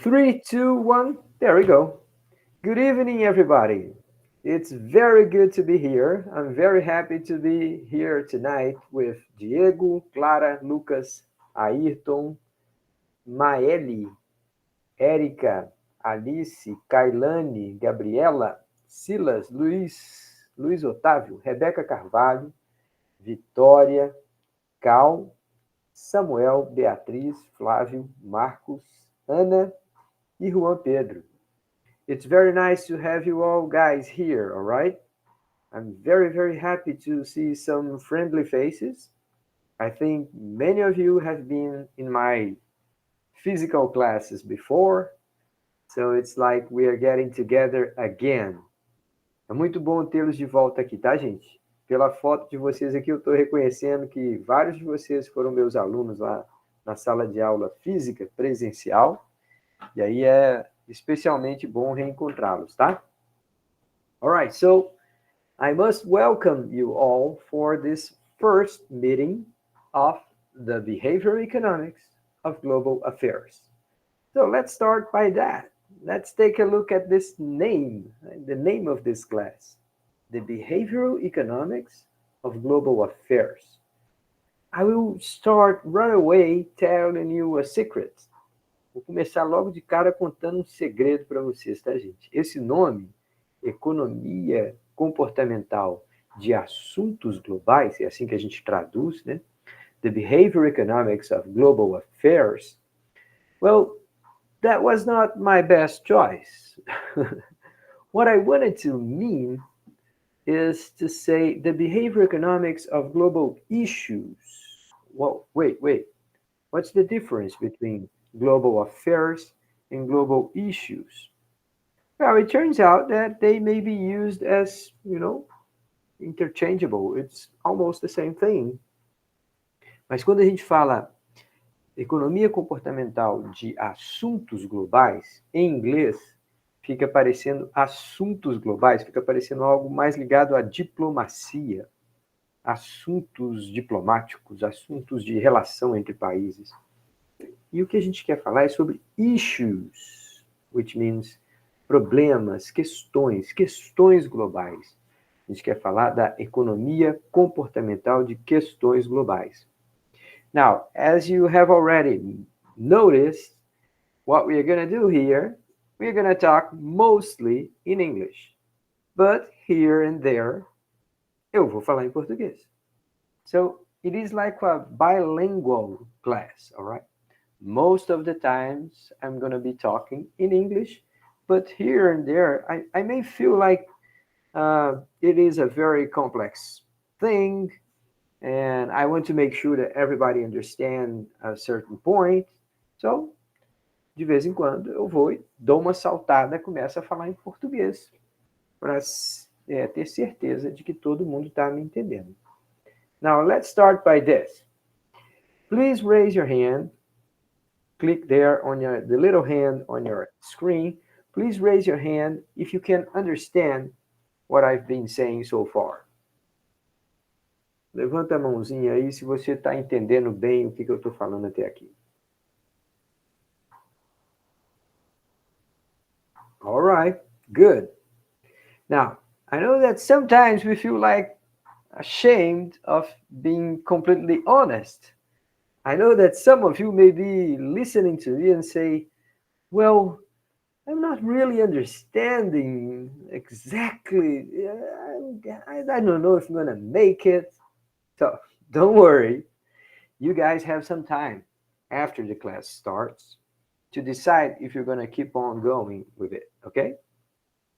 Three, two, one. There we go. Good evening, everybody. It's very good to be here. I'm very happy to be here tonight with Diego, Clara, Lucas, Ayrton, Maeli, Érica, Alice, Kailane, Gabriela, Silas, Luiz Otávio, Rebeca Carvalho, Vitória, Cal, Samuel, Beatriz, Flávio, Marcos, Ana e Juan Pedro. It's very nice to have you all guys here, all right? I'm very happy to see some friendly faces. I think many of you have been in my physical classes before, so it's like we are getting together again. É muito bom tê-los de volta aqui, tá, gente? Pela foto de vocês aqui, eu estou reconhecendo que vários de vocês foram meus alunos lá na sala de aula física presencial, e aí é especialmente bom reencontrá-los, tá? All right, so I must welcome you all for this first meeting of the Behavior Economics of Global Affairs. So let's start by that. Let's take a look at this name, the name of this class, the Behavioral Economics of Global Affairs. I will start right away telling you a secret. Vou começar logo de cara contando um segredo para vocês, tá, gente? Esse nome, Economia Comportamental de Assuntos Globais, é assim que a gente traduz, né? The Behavioral Economics of Global Affairs. Well, that was not my best choice. What I wanted to mean is to say the behavioral economics of global issues. Well, wait. What's the difference between global affairs and global issues? Well, it turns out that they may be used as, interchangeable. It's almost the same thing. Mas quando a gente fala economia comportamental de assuntos globais, em inglês, fica parecendo assuntos globais, fica parecendo algo mais ligado à diplomacia, assuntos diplomáticos, assuntos de relação entre países. E o que a gente quer falar é sobre issues, which means problemas, questões globais. A gente quer falar da economia comportamental de questões globais. Now, as you have already noticed, what we are going to do here, we're going to talk mostly in English. But here and there, eu vou falar em português. So, it is like a bilingual class, all right? Most of the times, I'm going to be talking in English, but here and there, I may feel like it is a very complex thing, and I want to make sure that everybody understands a certain point. So, de vez em quando, eu vou e dou uma saltada e começo a falar em português, para ter certeza de que todo mundo está me entendendo. Now, let's start by this. Please raise your hand. Click there on the little hand on your screen. Please raise your hand if you can understand what I've been saying so far. Levanta a mãozinha aí se você está entendendo bem o que eu estou falando até aqui. All right, good. Now, I know that sometimes we feel like ashamed of being completely honest. I know that some of you may be listening to me and say, well, I'm not really understanding exactly. I don't know if I'm going to make it. So don't worry. You guys have some time after the class starts to decide if you're going to keep on going with it, okay?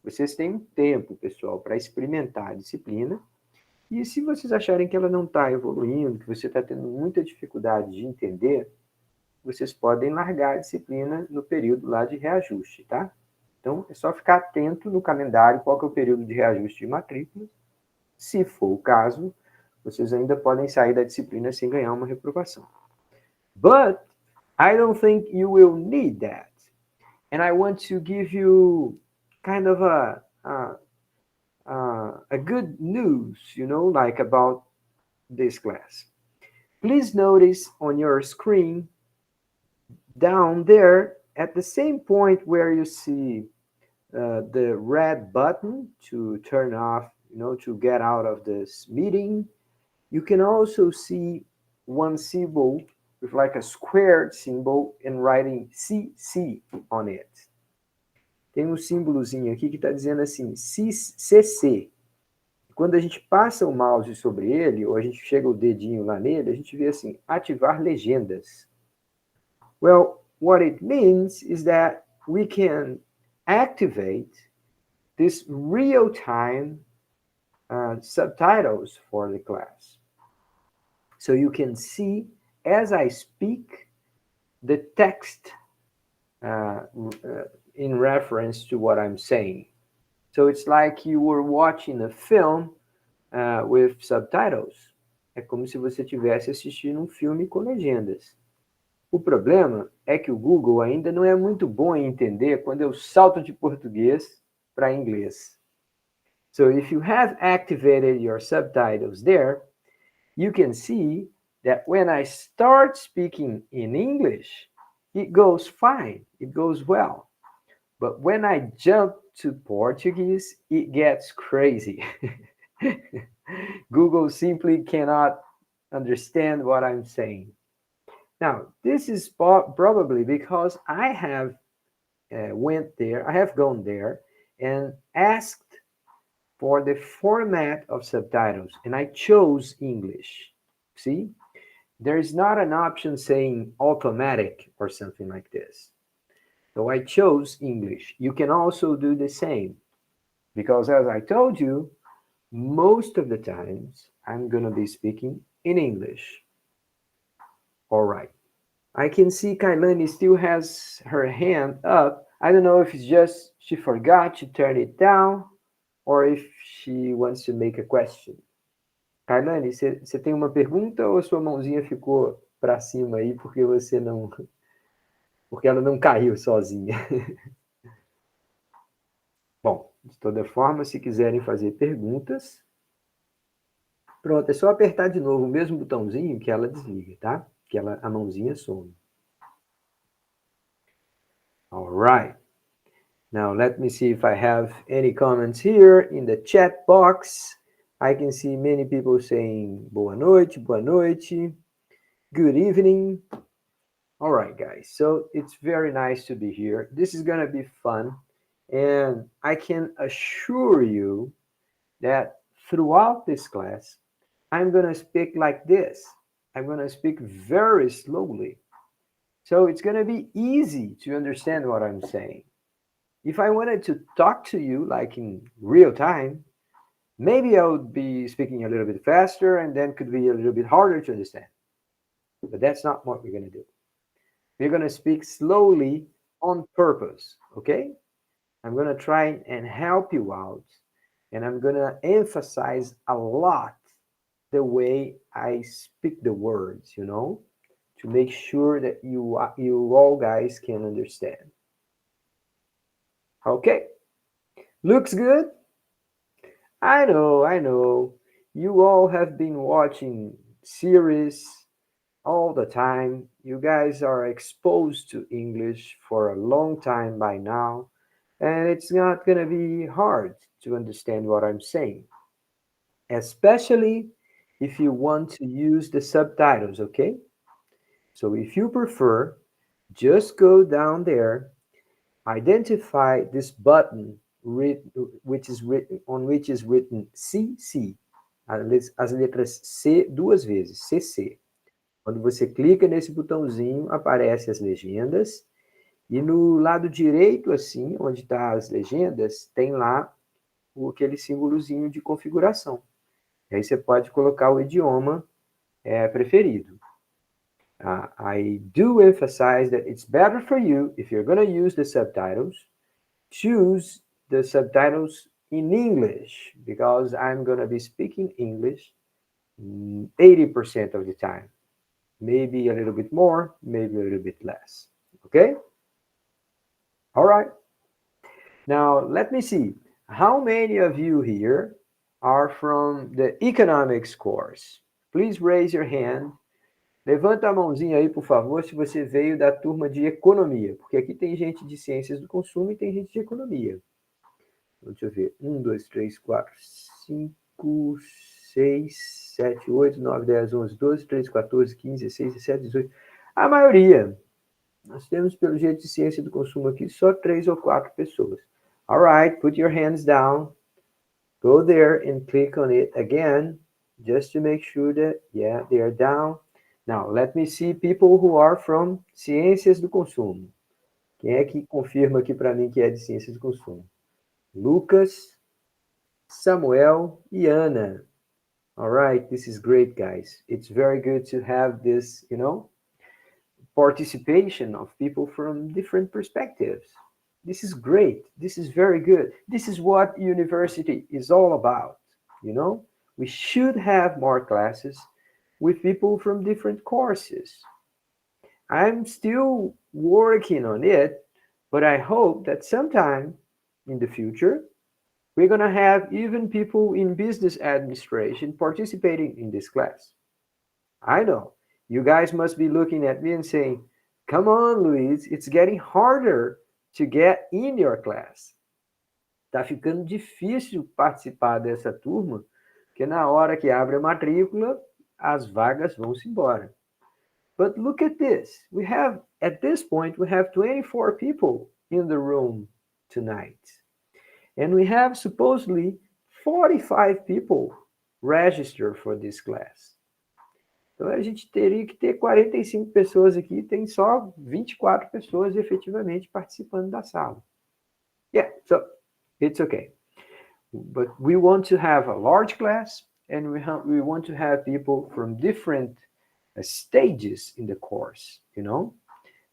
Vocês têm tempo, pessoal, para experimentar a disciplina. E se vocês acharem que ela não está evoluindo, que você está tendo muita dificuldade de entender, vocês podem largar a disciplina no período lá de reajuste, tá? Então, é só ficar atento no calendário qual que é o período de reajuste de matrícula. Se for o caso, vocês ainda podem sair da disciplina sem ganhar uma reprovação. But I don't think you will need that. And I want to give you kind of a good news, like about this class. Please notice on your screen down there at the same point where you see the red button to turn off, to get out of this meeting, you can also see one symbol with like a squared symbol and writing CC on it. Tem um símbolozinho aqui que está dizendo assim, CC. Quando a gente passa o mouse sobre ele, ou a gente chega o dedinho lá nele, a gente vê assim, ativar legendas. Well, what it means is that we can activate this real-time subtitles for the class. So you can see, as I speak, the text in reference to what I'm saying. So it's like you were watching a film with subtitles. É como se você estivesse assistindo um filme com legendas. O problema é que o Google ainda não é muito bom em entender quando eu salto de português para inglês. So if you have activated your subtitles there, you can see that when I start speaking in English, it goes fine, it goes well. But when I jump to Portuguese, it gets crazy. Google simply cannot understand what I'm saying. Now, this is probably because I have gone there and asked for the format of subtitles, and I chose English. See, there is not an option saying automatic or something like this. So I chose English. You can also do the same, because as I told you, most of the times I'm going to be speaking in English. All right. I can see Kailani still has her hand up. I don't know if it's just she forgot to turn it down or if she wants to make a question. Kailani, você tem uma pergunta ou sua mãozinha ficou para cima aí porque ela não caiu sozinha? Bom, de toda forma, se quiserem fazer perguntas, pronto, é só apertar de novo o mesmo botãozinho que ela desliga, tá? Que a mãozinha some. All right. Now, let me see if I have any comments here in the chat box. I can see many people saying boa noite, good evening. All right, guys. So it's very nice to be here. This is going to be fun. And I can assure you that throughout this class, I'm going to speak like this. I'm going to speak very slowly. So it's going to be easy to understand what I'm saying. If I wanted to talk to you like in real time, maybe I would be speaking a little bit faster and then could be a little bit harder to understand. But that's not what we're going to do. We're going to speak slowly on purpose, okay? I'm going to try and help you out, and I'm going to emphasize a lot the way I speak the words, to make sure that you all guys can understand. Okay, looks good? I know. You all have been watching series all the time. You guys are exposed to English for a long time by now, and it's not going to be hard to understand what I'm saying, especially if you want to use the subtitles, okay? So if you prefer, just go down there, identify this button which is written CC, as letras C duas vezes, CC. Quando você clica nesse botãozinho, aparecem as legendas, e no lado direito, assim, onde está as legendas, tem lá aquele símbolozinho de configuração. E aí você pode colocar o idioma preferido. I do emphasize that it's better for you, if you're going to use the subtitles, choose the subtitles in English, because I'm going to be speaking English 80% of the time. Maybe a little bit more, maybe a little bit less. Okay? All right. Now, let me see. How many of you here are from the economics course? Please raise your hand Levanta a mãozinha aí, por favor, se você veio da turma de economia, porque aqui tem gente de ciências do consumo e tem gente de economia. Deixa eu ver. 1, 2, 3, 4, 5, 6, 7, 8, 9, 10, 11, 12, 13, 14, 15, 16, 17, 18. A maioria. Nós temos, pelo jeito de ciência do consumo aqui, só 3 ou 4 pessoas. All right, put your hands down. Go there and click on it again, just to make sure that, yeah, they are down. Now, let me see people who are from ciências do consumo. Quem é que confirma aqui para mim que é de ciências do consumo? Lucas, Samuel e Ana. All right, this is great, guys. It's very good to have this, participation of people from different perspectives. This is great. This is very good. This is what university is all about. We should have more classes with people from different courses. I'm still working on it, but I hope that sometime in the future, we're going to have even people in business administration participating in this class. I know. You guys must be looking at me and saying, come on, Luiz, it's getting harder to get in your class. Tá ficando difícil participar dessa turma, porque na hora que abre a matrícula, as vagas vão-se embora. But look at this. At this point, we have 24 people in the room tonight. And we have supposedly 45 people registered for this class. Então a gente teria que ter 45 pessoas aqui, tem só 24 pessoas efetivamente participando da sala. Yeah, so it's okay. But we want to have a large class, and we want to have people from different stages in the course,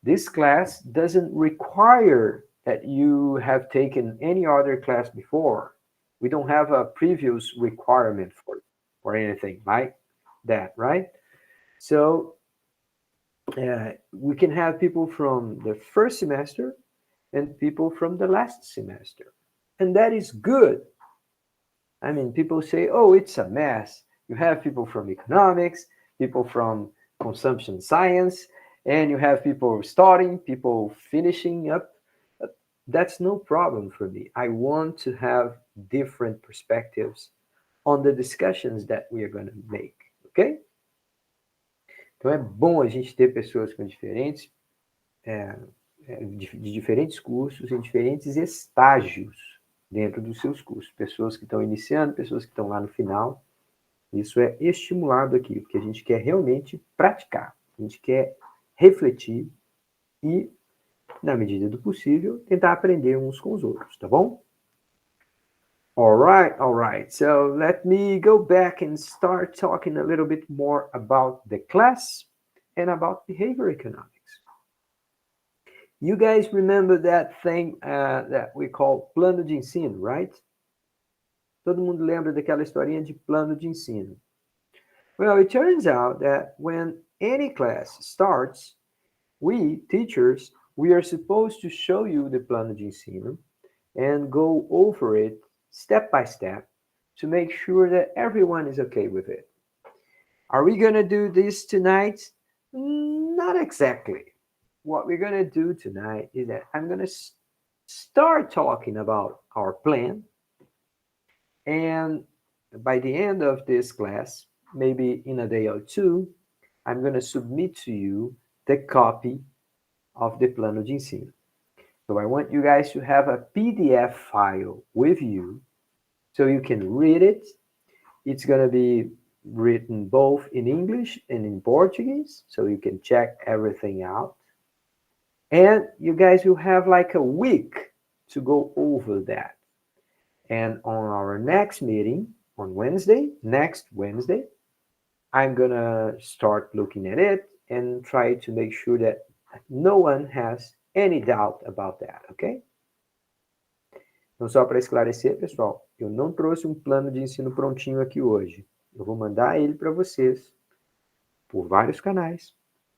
This class doesn't require that you have taken any other class before. We don't have a previous requirement for anything like that, right? So we can have people from the first semester and people from the last semester. And that is good. I mean, people say, oh, it's a mess. You have people from economics, people from consumption science, and you have people starting, people finishing up. That's no problem for me. I want to have different perspectives on the discussions that we are going to make, okay? Então é bom a gente ter pessoas com de diferentes cursos, em diferentes estágios dentro dos seus cursos. Pessoas que estão iniciando, pessoas que estão lá no final. Isso é estimulado aqui, porque a gente quer realmente praticar. A gente quer refletir e, na medida do possível, tentar aprender uns com os outros, tá bom? All right. So let me go back and start talking a little bit more about the class and about behavior economics. You guys remember that thing that we call plano de ensino, right? Todo mundo lembra daquela historinha de plano de ensino. Well, it turns out that when any class starts, we, teachers, we are supposed to show you the plano de ensino and go over it step by step to make sure that everyone is okay with it. Are we going to do this tonight? Not exactly. What we're going to do tonight is that I'm going to start talking about our plan. And by the end of this class, maybe in a day or two, I'm going to submit to you the copy of the plano de ensino. So I want you guys to have a PDF file with you so you can read it. It's going to be written both in English and in Portuguese, so you can check everything out. And you guys will have like a week to go over that. And on our next meeting on next Wednesday, I'm going to start looking at it and try to make sure that no one has any doubt about that, ok? Então, só para esclarecer, pessoal, eu não trouxe um plano de ensino prontinho aqui hoje. Eu vou mandar ele para vocês por vários canais.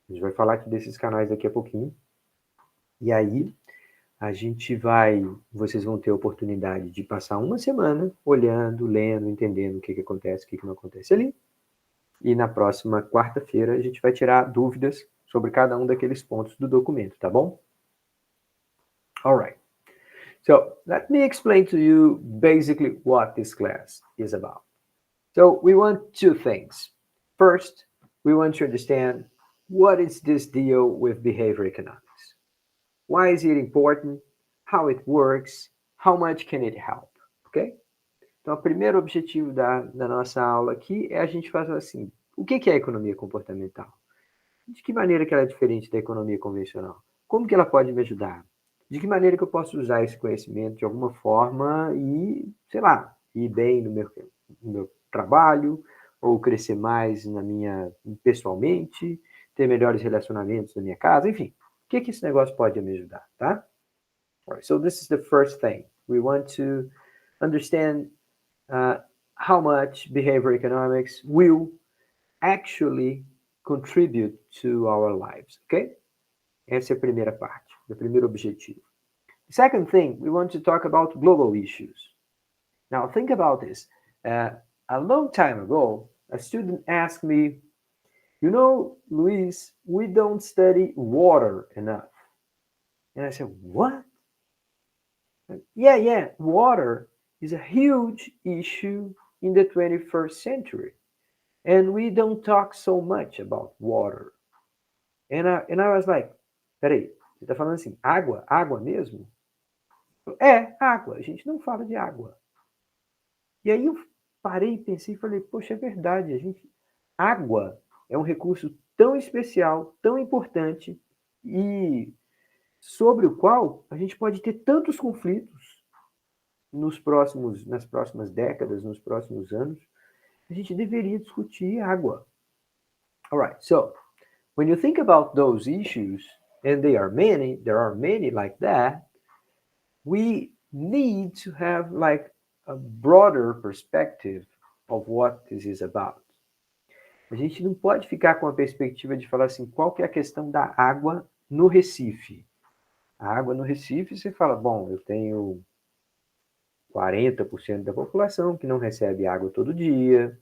A gente vai falar aqui desses canais daqui a pouquinho. E aí, vocês vão ter a oportunidade de passar uma semana olhando, lendo, entendendo o que acontece, o que não acontece ali. e na próxima quarta-feira a gente vai tirar dúvidas sobre cada um daqueles pontos do documento, tá bom? All right. So let me explain to you basically what this class is about. So we want two things. First, we want to understand what is this deal with behavior economics? Why is it important? How it works? How much can it help? Ok? Então, o primeiro objetivo da nossa aula aqui é a gente fazer assim, o que é a economia comportamental? De que maneira que ela é diferente da economia convencional? Como que ela pode me ajudar? De que maneira que eu posso usar esse conhecimento de alguma forma e, sei lá, ir bem no meu trabalho, ou crescer mais pessoalmente, ter melhores relacionamentos na minha casa, enfim. O que esse negócio pode me ajudar, tá? Alright, so this is the first thing. We want to understand how much behavior economics will actually contribute to our lives, okay? Essa é a primeira parte, o primeiro objetivo. The second thing, we want to talk about global issues. Now, think about this. A long time ago, a student asked me, you know, Luis, we don't study water enough. And I said, what? Yeah, water is a huge issue in the 21st century. And we don't talk so much about water. And I was like, peraí, você está falando assim, água? Água mesmo? É, água. A gente não fala de água. E aí eu parei, pensei e falei, poxa, é verdade. Água é um recurso tão especial, tão importante e sobre o qual a gente pode ter tantos conflitos nas próximas décadas, nos próximos anos. A gente deveria discutir água. All right, so when you think about those issues, and there are many like that, we need to have like a broader perspective of what this is about. A gente não pode ficar com a perspectiva de falar assim, qual que é a questão da água no Recife? A água no Recife, você fala, bom, eu tenho 40% da população que não recebe água todo dia,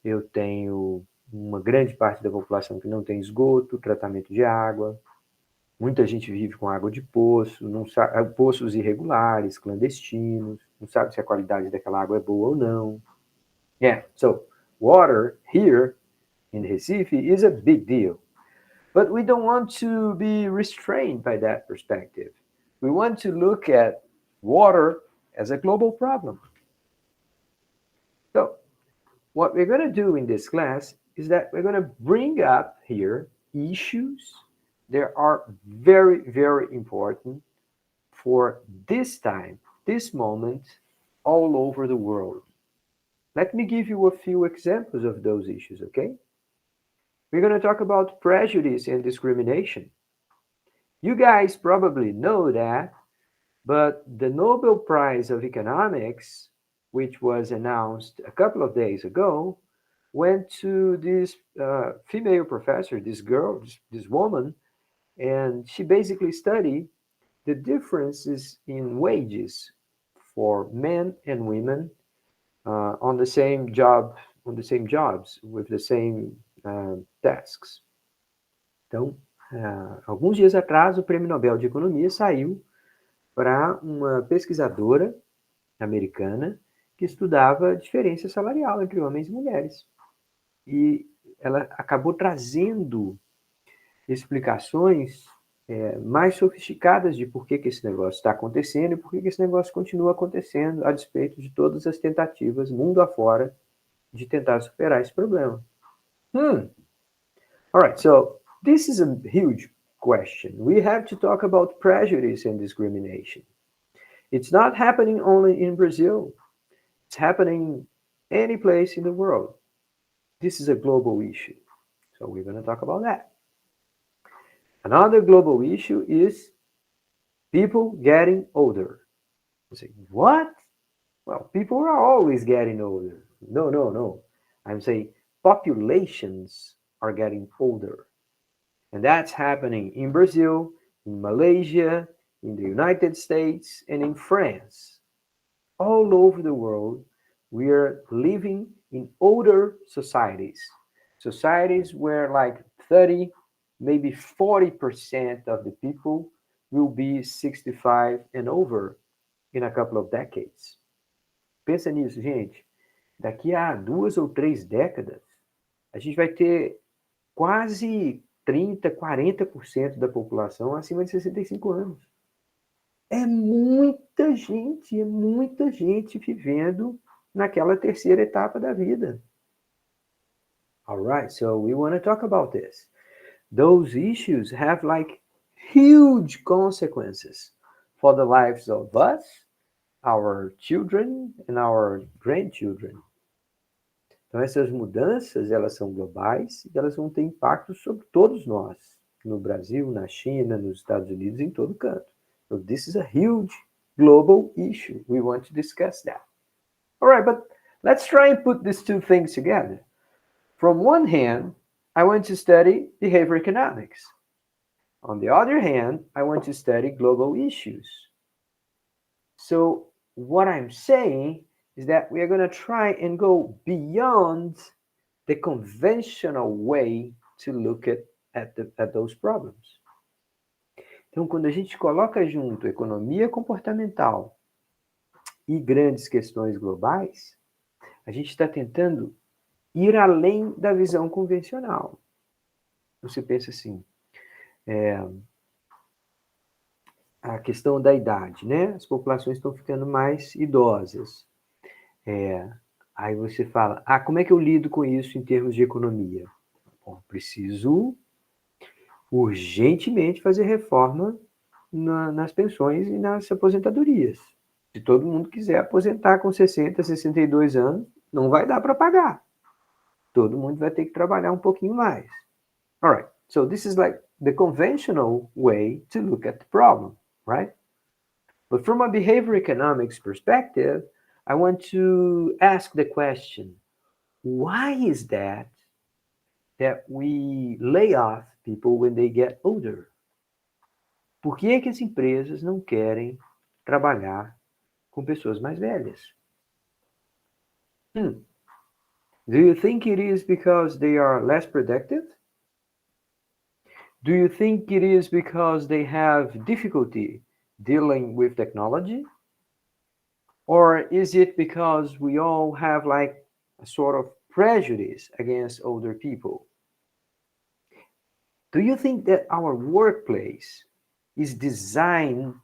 eu tenho uma grande parte da população que não tem esgoto, tratamento de água, muita gente vive com água de poço, não sabe, poços irregulares, clandestinos, não sabe se a qualidade daquela água é boa ou não. Yeah, so water here in Recife is a big deal. But we don't want to be restrained by that perspective. We want to look at water as a global problem. So, what we're going to do in this class is that we're going to bring up here issues that are very, very important for this time, this moment, all over the world. Let me give you a few examples of those issues, okay? We're going to talk about prejudice and discrimination. You guys probably know that, but the Nobel Prize of Economics, which was announced a couple of days ago, went to this female professor, this girl, this woman, and she basically studied the differences in wages for men and women on the same jobs, with the same tasks. Então, alguns dias atrás, o Prêmio Nobel de Economia saiu para uma pesquisadora americana que estudava a diferença salarial entre homens e mulheres. E ela acabou trazendo explicações mais sofisticadas de por que esse negócio está acontecendo e por que esse negócio continua acontecendo, a despeito de todas as tentativas, mundo afora, de tentar superar esse problema. All right, so this is a huge question. We have to talk about prejudice and discrimination. It's not happening only in Brazil. It's happening any place in the world. This is a global issue. So we're going to talk about that. Another global issue is people getting older. You say, what? Well, people are always getting older. No. I'm saying populations are getting older. And that's happening in Brazil, in Malaysia, in the United States, and in France. All over the world, we are living in older societies. societies where like 30, maybe 40% of the people will be 65 and over in a couple of decades. Pensa nisso, gente. Daqui a 2 ou 3 décadas, a gente vai ter quase 30, 40% da população acima de 65 anos. É muita gente vivendo naquela terceira etapa da vida. All right, so we want to talk about this. Those issues have like huge consequences for the lives of us, our children, and our grandchildren. Então, essas mudanças, elas são globais e elas vão ter impacto sobre todos nós, no Brasil, na China, nos Estados Unidos, em todo canto. So this is a huge global issue. We want to discuss that. All right, but let's try and put these two things together. From one hand, I want to study behavior economics. On the other hand, I want to study global issues. So what I'm saying is that we are going to try and go beyond the conventional way to look at those problems. Então, quando a gente coloca junto economia comportamental e grandes questões globais, a gente está tentando ir além da visão convencional. Você pensa assim, a questão da idade, né? As populações estão ficando mais idosas. Aí você fala, como é que eu lido com isso em termos de economia? Bom, preciso urgentemente fazer reforma nas pensões e nas aposentadorias. Se todo mundo quiser aposentar com 60, 62 anos, não vai dar para pagar. Todo mundo vai ter que trabalhar um pouquinho mais. All right, so this is like the conventional way to look at the problem, right? But from a behavior economics perspective, I want to ask the question, why is that we lay off people when they get older? Por que é que as empresas não querem trabalhar com pessoas mais velhas? Do you think it is because they are less productive? Do you think it is because they have difficulty dealing with technology? Or is it because we all have like a sort of prejudice against older people? Do you think that our workplace is designed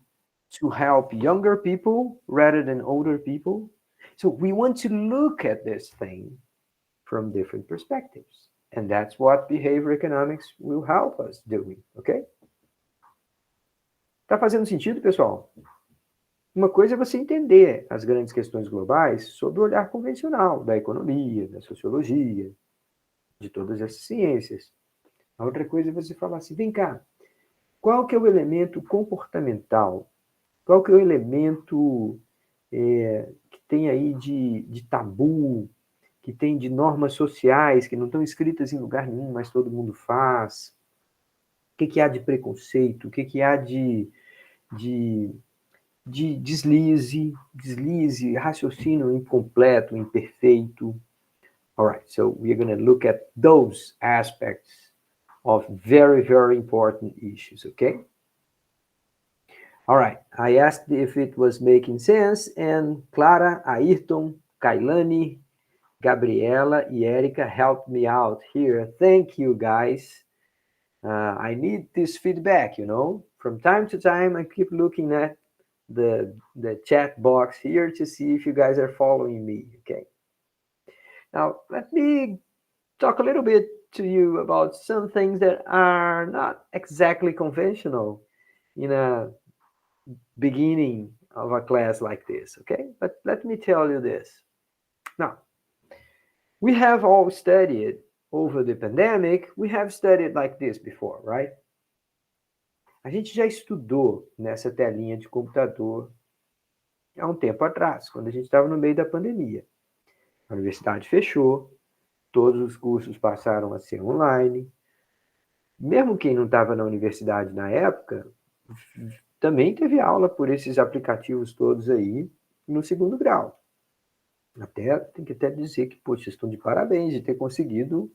to help younger people rather than older people? So we want to look at this thing from different perspectives. And that's what behavior economics will help us doing, ok? Tá fazendo sentido, pessoal? Uma coisa é você entender as grandes questões globais sob o olhar convencional da economia, da sociologia, de todas essas ciências. A outra coisa é você falar assim, vem cá, qual que é o elemento comportamental? Qual que é o elemento que tem aí de tabu, que tem de normas sociais que não estão escritas em lugar nenhum, mas todo mundo faz? O que há de preconceito? O que há de deslize, raciocínio incompleto, imperfeito? All right, so we're going to look at those aspects of very, very important issues, okay? All right, I asked if it was making sense, and Clara, Ayrton, Kailani, Gabriela, e Erika helped me out here. Thank you, guys. I need this feedback, you know. From time to time, I keep looking at the chat box here to see if you guys are following me, okay? Now, let me talk a little bit to you about some things that are not exactly conventional in a beginning of a class like this, okay? But let me tell you this. Now, we have all studied over the pandemic, we have studied like this before, right? A gente já estudou nessa telinha de computador há um tempo atrás, quando a gente estava no meio da pandemia. A universidade fechou, todos os cursos passaram a ser online. Mesmo quem não estava na universidade na época, também teve aula por esses aplicativos todos aí no segundo grau. Tem que até dizer que, poxa, estão de parabéns de ter conseguido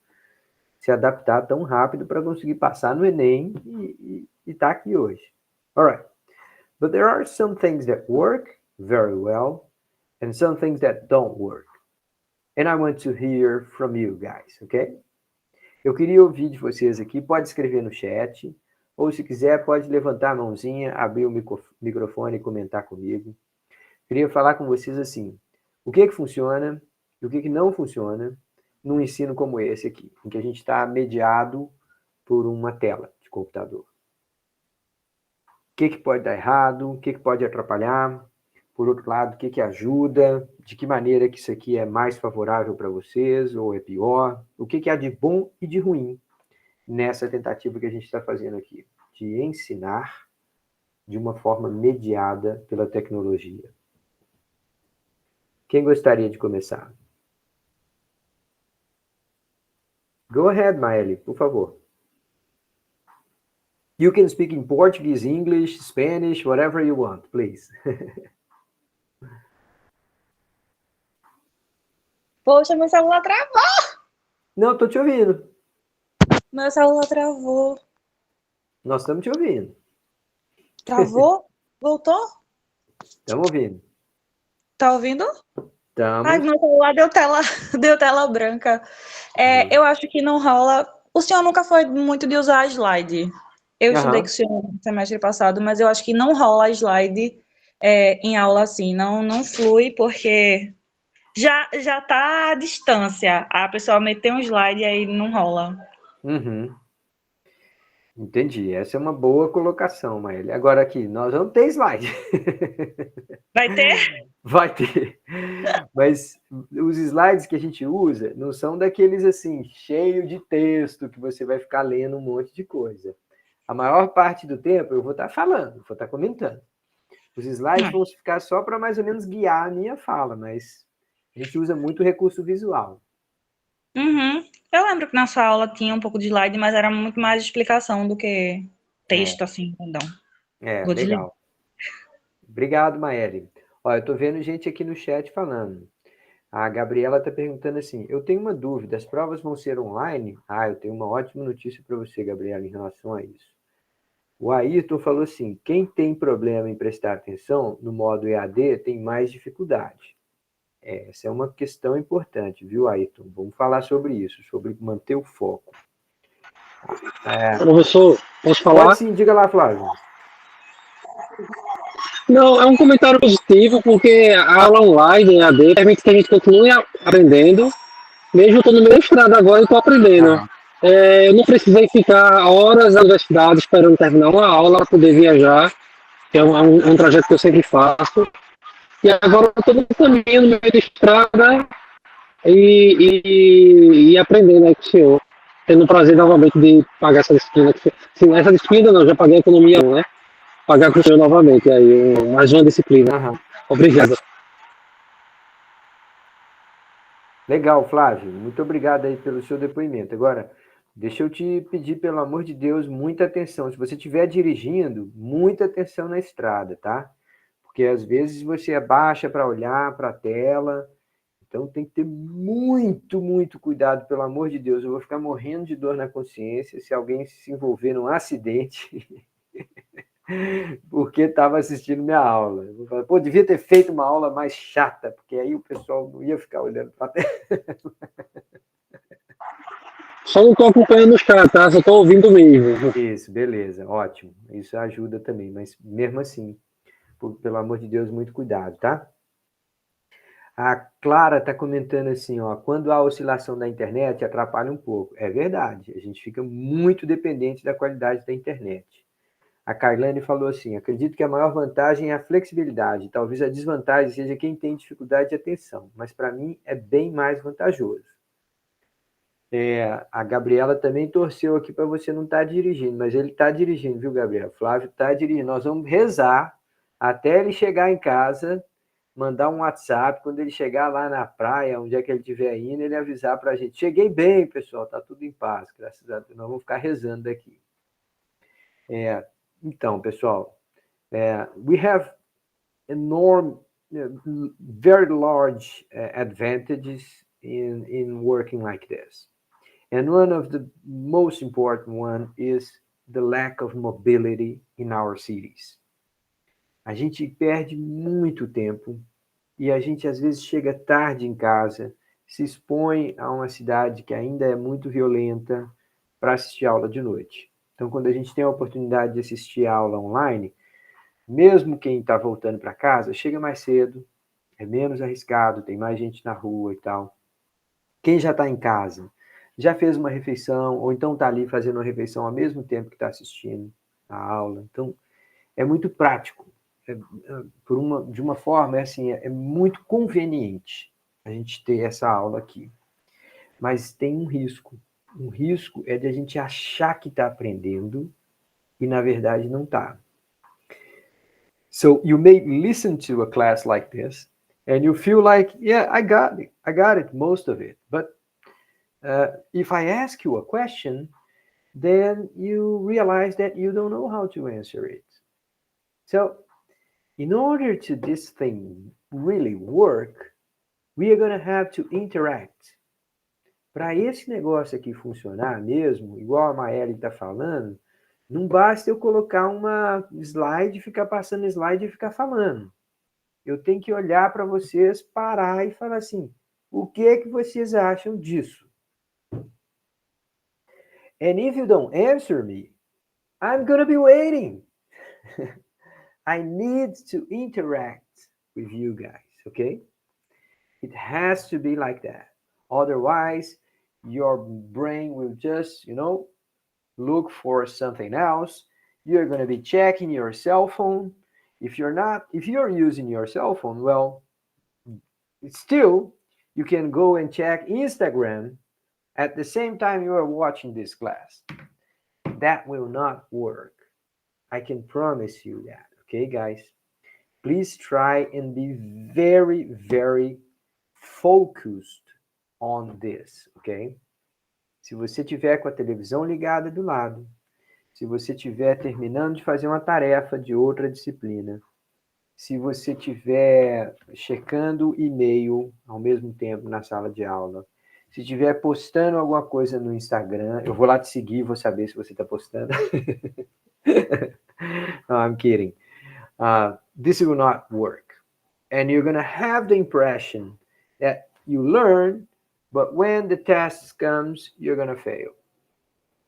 se adaptar tão rápido para conseguir passar no Enem e tá aqui hoje. Alright. But there are some things that work very well and some things that don't work. And I want to hear from you guys, ok? Eu queria ouvir de vocês aqui, pode escrever no chat, ou se quiser pode levantar a mãozinha, abrir o microfone e comentar comigo. Queria falar com vocês assim, o que funciona e o que não funciona num ensino como esse aqui, em que a gente está mediado por uma tela de computador. O que pode dar errado, o que pode atrapalhar, por outro lado, o que ajuda, de que maneira que isso aqui é mais favorável para vocês ou é pior, o que há de bom e de ruim nessa tentativa que a gente está fazendo aqui, de ensinar de uma forma mediada pela tecnologia. Quem gostaria de começar? Go ahead, Maeli, por favor. You can speak in Portuguese, English, Spanish, whatever you want, please. Poxa, meu celular travou! Não, tô te ouvindo. Meu celular travou. Nós estamos te ouvindo. Travou? Voltou? Estamos ouvindo. Tá ouvindo? Estamos. Ai, meu celular deu tela branca. Eu acho que não rola. O senhor nunca foi muito de usar slide. Eu estudei com o senhor no semestre passado, mas eu acho que não rola slide em aula assim. Não flui, porque já tá à distância. A pessoa meter um slide e aí não rola. Uhum. Entendi. Essa é uma boa colocação, Maeli. Agora aqui, nós vamos ter slide. Vai ter? Vai ter. Mas os slides que a gente usa não são daqueles assim, cheio de texto, que você vai ficar lendo um monte de coisa. A maior parte do tempo eu vou estar falando, vou estar comentando. Os slides vão ficar só para mais ou menos guiar a minha fala, mas a gente usa muito recurso visual. Uhum. Eu lembro que na sua aula tinha um pouco de slide, mas era muito mais explicação do que texto, assim, não. Legal. Obrigado, Maeli. Olha, eu tô vendo gente aqui no chat falando. A Gabriela está perguntando assim, eu tenho uma dúvida, as provas vão ser online? Eu tenho uma ótima notícia para você, Gabriela, em relação a isso. O Ayrton falou assim, quem tem problema em prestar atenção no modo EAD tem mais dificuldade. Essa é uma questão importante, viu, Ayrton? Vamos falar sobre isso, sobre manter o foco. Professor, posso falar? Pode sim, diga lá, Flávio. Não, é um comentário positivo, porque a aula online, em AD, permite que a gente continue aprendendo, mesmo eu estou no meio estrada agora e estou aprendendo. Eu não precisei ficar horas na universidade esperando terminar uma aula para poder viajar, que é um trajeto que eu sempre faço. E agora eu estou no caminho, no meio da estrada, e aprendendo aí com o senhor. Tendo o prazer novamente de pagar essa disciplina. Sim, essa disciplina não, já paguei a economia, né? Pagar com o senhor novamente aí, mais uma disciplina. Obrigado. Legal, Flávio. Muito obrigado aí pelo seu depoimento. Agora, deixa eu te pedir, pelo amor de Deus, muita atenção. Se você estiver dirigindo, muita atenção na estrada, tá? Porque às vezes você abaixa para olhar para a tela, então tem que ter muito, muito cuidado, pelo amor de Deus. Eu vou ficar morrendo de dor na consciência se alguém se envolver num acidente porque estava assistindo minha aula. Eu vou falar, pô, devia ter feito uma aula mais chata, porque aí o pessoal não ia ficar olhando para a tela. Só não estou acompanhando o chat, tá? Só estou ouvindo mesmo. Isso, beleza, ótimo. Isso ajuda também, mas mesmo assim, pelo amor de Deus, muito cuidado, tá? A Clara está comentando assim, ó, quando a oscilação da internet atrapalha um pouco. É verdade, a gente fica muito dependente da qualidade da internet. A Carlane falou assim, acredito que a maior vantagem é a flexibilidade, talvez a desvantagem seja quem tem dificuldade de atenção, mas para mim é bem mais vantajoso. A Gabriela também torceu aqui para você não estar dirigindo, mas ele está dirigindo, viu, Gabriela? Flávio está dirigindo. Nós vamos rezar até ele chegar em casa, mandar um WhatsApp, quando ele chegar lá na praia, onde é que ele estiver indo, ele avisar para a gente. Cheguei bem, pessoal, está tudo em paz, graças a Deus. Nós vamos ficar rezando daqui. Então, pessoal, we have very large advantages in working like this. And one of the most important one is the lack of mobility in our cities. A gente perde muito tempo e a gente às vezes chega tarde em casa, se expõe a uma cidade que ainda é muito violenta para assistir aula de noite. Então, quando a gente tem a oportunidade de assistir a aula online, mesmo quem está voltando para casa, chega mais cedo, é menos arriscado, tem mais gente na rua e tal. Quem já está em casa, já fez uma refeição, ou então está ali fazendo uma refeição ao mesmo tempo que está assistindo a aula. Então, é muito prático. De uma forma, é muito conveniente a gente ter essa aula aqui. Mas tem um risco. Um risco é de a gente achar que está aprendendo e, na verdade, não está. So, you may listen to a class like this, and you feel like, yeah, I got it, most of it. But if I ask you a question, then you realize that you don't know how to answer it. So, in order to this thing really work, we are going to have to interact. Para esse negócio aqui funcionar mesmo, igual a Maeli está falando, não basta eu colocar uma slide, ficar passando slide e ficar falando. Eu tenho que olhar para vocês, parar e falar assim, o que vocês acham disso? And if you don't answer me, I'm going to be waiting. I need to interact with you guys, okay? It has to be like that. Otherwise, your brain will just, look for something else. You're going to be checking your cell phone. If you're using your cell phone, well, still, you can go and check Instagram at the same time you are watching this class. That will not work. I can promise you that. Okay, guys? Please try and be very, very focused on this, ok? Se você tiver com a televisão ligada do lado, se você estiver terminando de fazer uma tarefa de outra disciplina, se você estiver checando e-mail ao mesmo tempo na sala de aula, se estiver postando alguma coisa no Instagram, eu vou lá te seguir e vou saber se você está postando. No, I'm kidding. This will not work. And you're going to have the impression that you learn, but when the test comes, you're going to fail.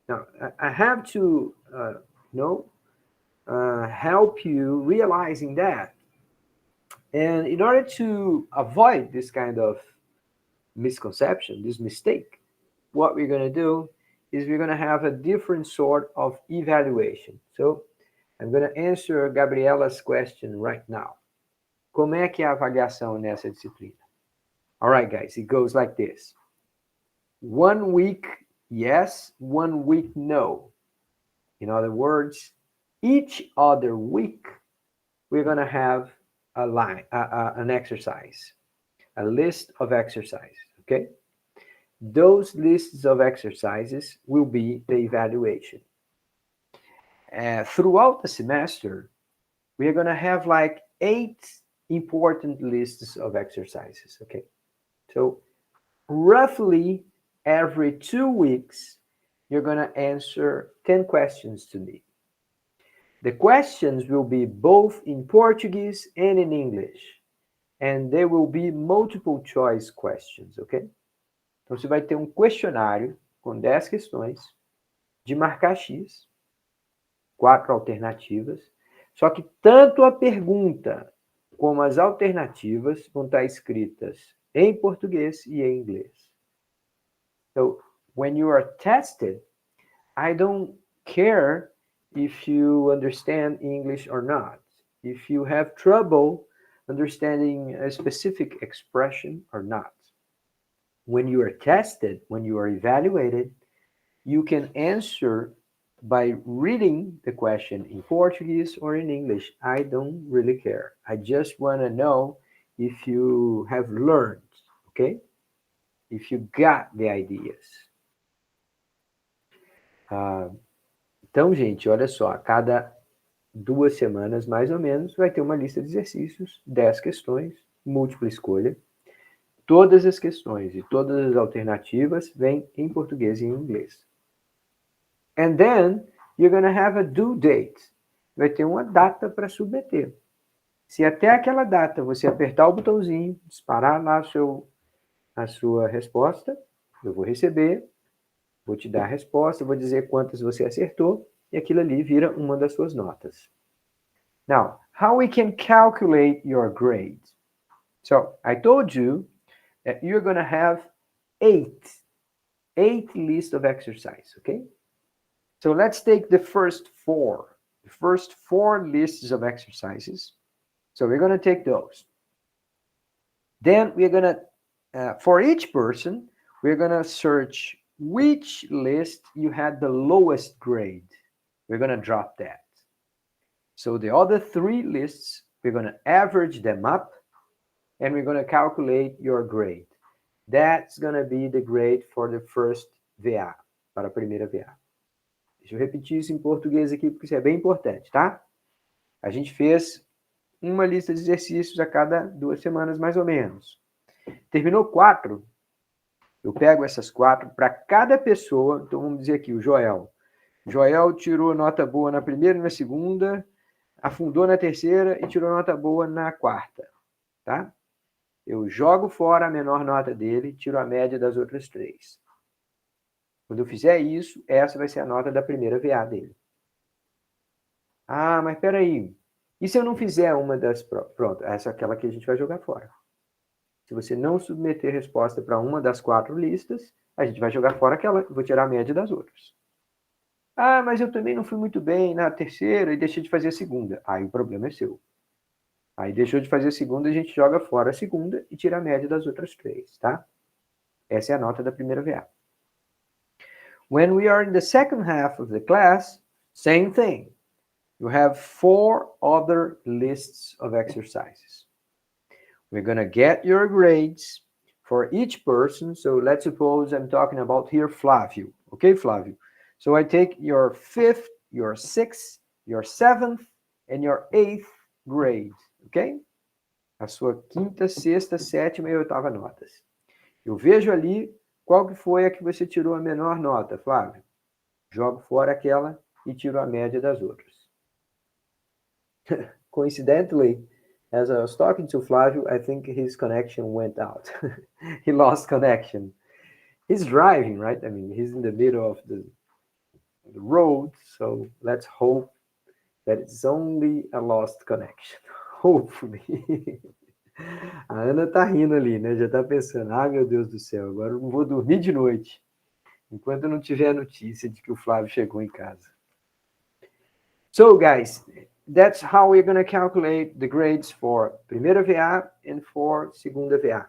Now, I have to, help you realizing that. And in order to avoid this kind of misconception, this mistake, what we're going to do is we're going to have a different sort of evaluation. So I'm going to answer Gabriela's question right now. Como é que é a avaliação nessa disciplina? All right, guys, it goes like this. 1 week, yes. 1 week, no. In other words, each other week, we're going to have an exercise, a list of exercises, okay? Those lists of exercises will be the evaluation. Throughout the semester, we are going to have like 8 important lists of exercises, okay? So roughly every 2 weeks, you're going to answer 10 questions to me. The questions will be both in Portuguese and in English. And there will be multiple choice questions, okay? Então, você vai ter um questionário com 10 questões de marcar X, 4 alternativas, só que tanto a pergunta como as alternativas vão estar escritas em português e em inglês. So, when you are tested, I don't care if you understand English or not. If you have trouble understanding a specific expression or not. When you are tested, when you are evaluated, you can answer by reading the question in Portuguese or in English. I don't really care. I just want to know if you have learned, okay? If you got the ideas. Então, gente, olha só, a cada 2 semanas, mais ou menos, vai ter uma lista de exercícios, 10 questões, múltipla escolha. todas as questões e todas as alternativas vêm em português e em inglês. And then, you're going to have a due date. Vai ter uma data para submeter. Se até aquela data você apertar o botãozinho, disparar lá a sua resposta, eu vou receber, vou te dar a resposta, vou dizer quantas você acertou, e aquilo ali vira uma das suas notas. Now, how we can calculate your grade? So, I told you that you're going to have eight lists of exercise, okay? So let's take the first four lists of exercises. So we're going to take those. Then we're going to, for each person, we're going to search which list you had the lowest grade. We're going to drop that. So the other three lists, we're going to average them up, and we're going to calculate your grade. That's going to be the grade for the first VA, para a primeira VA. Deixa eu repetir isso em português aqui, porque isso é bem importante, tá? A gente fez uma lista de exercícios a cada 2 semanas, mais ou menos. Terminou 4, eu pego essas 4 para cada pessoa. Então, vamos dizer aqui, o Joel. Joel tirou nota boa na primeira e na segunda, afundou na terceira e tirou nota boa na quarta, tá? Eu jogo fora a menor nota dele, tiro a média das outras 3. Quando eu fizer isso, essa vai ser a nota da primeira VA dele. Ah, mas peraí. E se eu não fizer uma das... Pronto, essa é aquela que a gente vai jogar fora. Se você não submeter resposta para uma das 4 listas, a gente vai jogar fora aquela, vou tirar a média das outras. Ah, mas eu também não fui muito bem na terceira e deixei de fazer a segunda. Aí o problema é seu. Aí deixou de fazer a segunda, a gente joga fora a segunda e tira a média das outras 3, tá? Essa é a nota da primeira VA. When we are in the second half of the class, same thing. You have 4 other lists of exercises. We're going to get your grades for each person. So let's suppose I'm talking about here Flávio. Okay, Flávio? So I take your 5th, your 6th, your 7th, and your 8th grade. Ok? A sua 5ª, 6ª, 7ª e 8ª notas. Eu vejo ali qual que foi a que você tirou a menor nota, Flávio. Jogo fora aquela e tiro a média das outras. Coincidentally, as I was talking to Flávio, I think his connection went out. He lost connection. He's driving, right? I mean, he's in the middle of the road, so let's hope that it's only a lost connection. Hopefully. A Ana tá rindo ali, né? Já tá pensando, ah, meu Deus do céu, agora eu não vou dormir de noite, enquanto eu não tiver notícia de que o Flávio chegou em casa. So, guys, that's how we're going to calculate the grades for primeira VA and for segunda VA.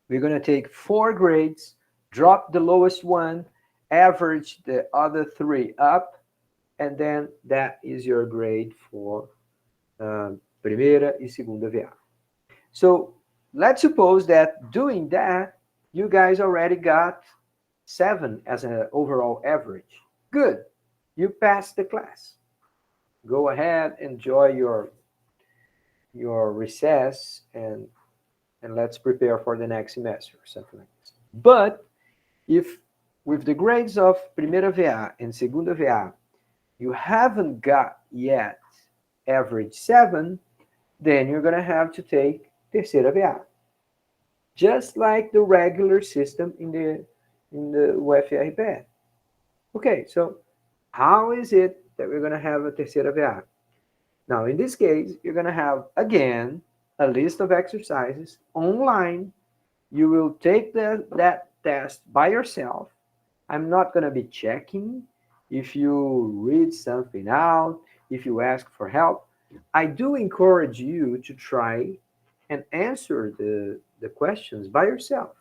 We're going to take 4 grades, drop the lowest one, average the other 3 up, and then that is your grade for primeira e segunda VA. So let's suppose that doing that, you guys already got 7 as an overall average. Good. You passed the class. Go ahead, enjoy your recess, and let's prepare for the next semester or something like this. But if with the grades of primeira VA and segunda VA, you haven't got yet average 7, then you're going to have to take terceira VA. Just like the regular system in the UFRPE. Okay, so how is it that we're going to have a terceira VA? Now, in this case, you're going to have, again, a list of exercises online. You will take that test by yourself. I'm not going to be checking if you read something out, if you ask for help. I do encourage you to try and answer the questions by yourself.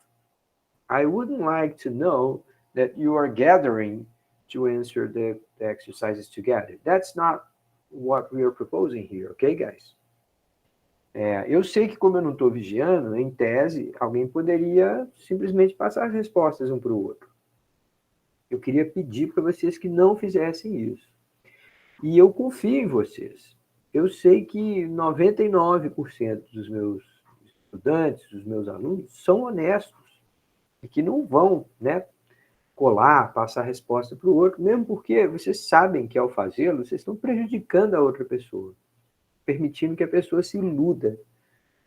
I wouldn't like to know that you are gathering to answer the exercises together. That's not what we are proposing here, okay, guys? Eu sei que como eu não estou vigiando, em tese, alguém poderia simplesmente passar as respostas um para o outro. Eu queria pedir para vocês que não fizessem isso. E eu confio em vocês. Eu sei que 99% dos meus estudantes, os meus alunos, são honestos e que não vão, né, colar, passar a resposta para o outro, mesmo porque vocês sabem que ao fazê-lo, vocês estão prejudicando a outra pessoa, permitindo que a pessoa se iluda,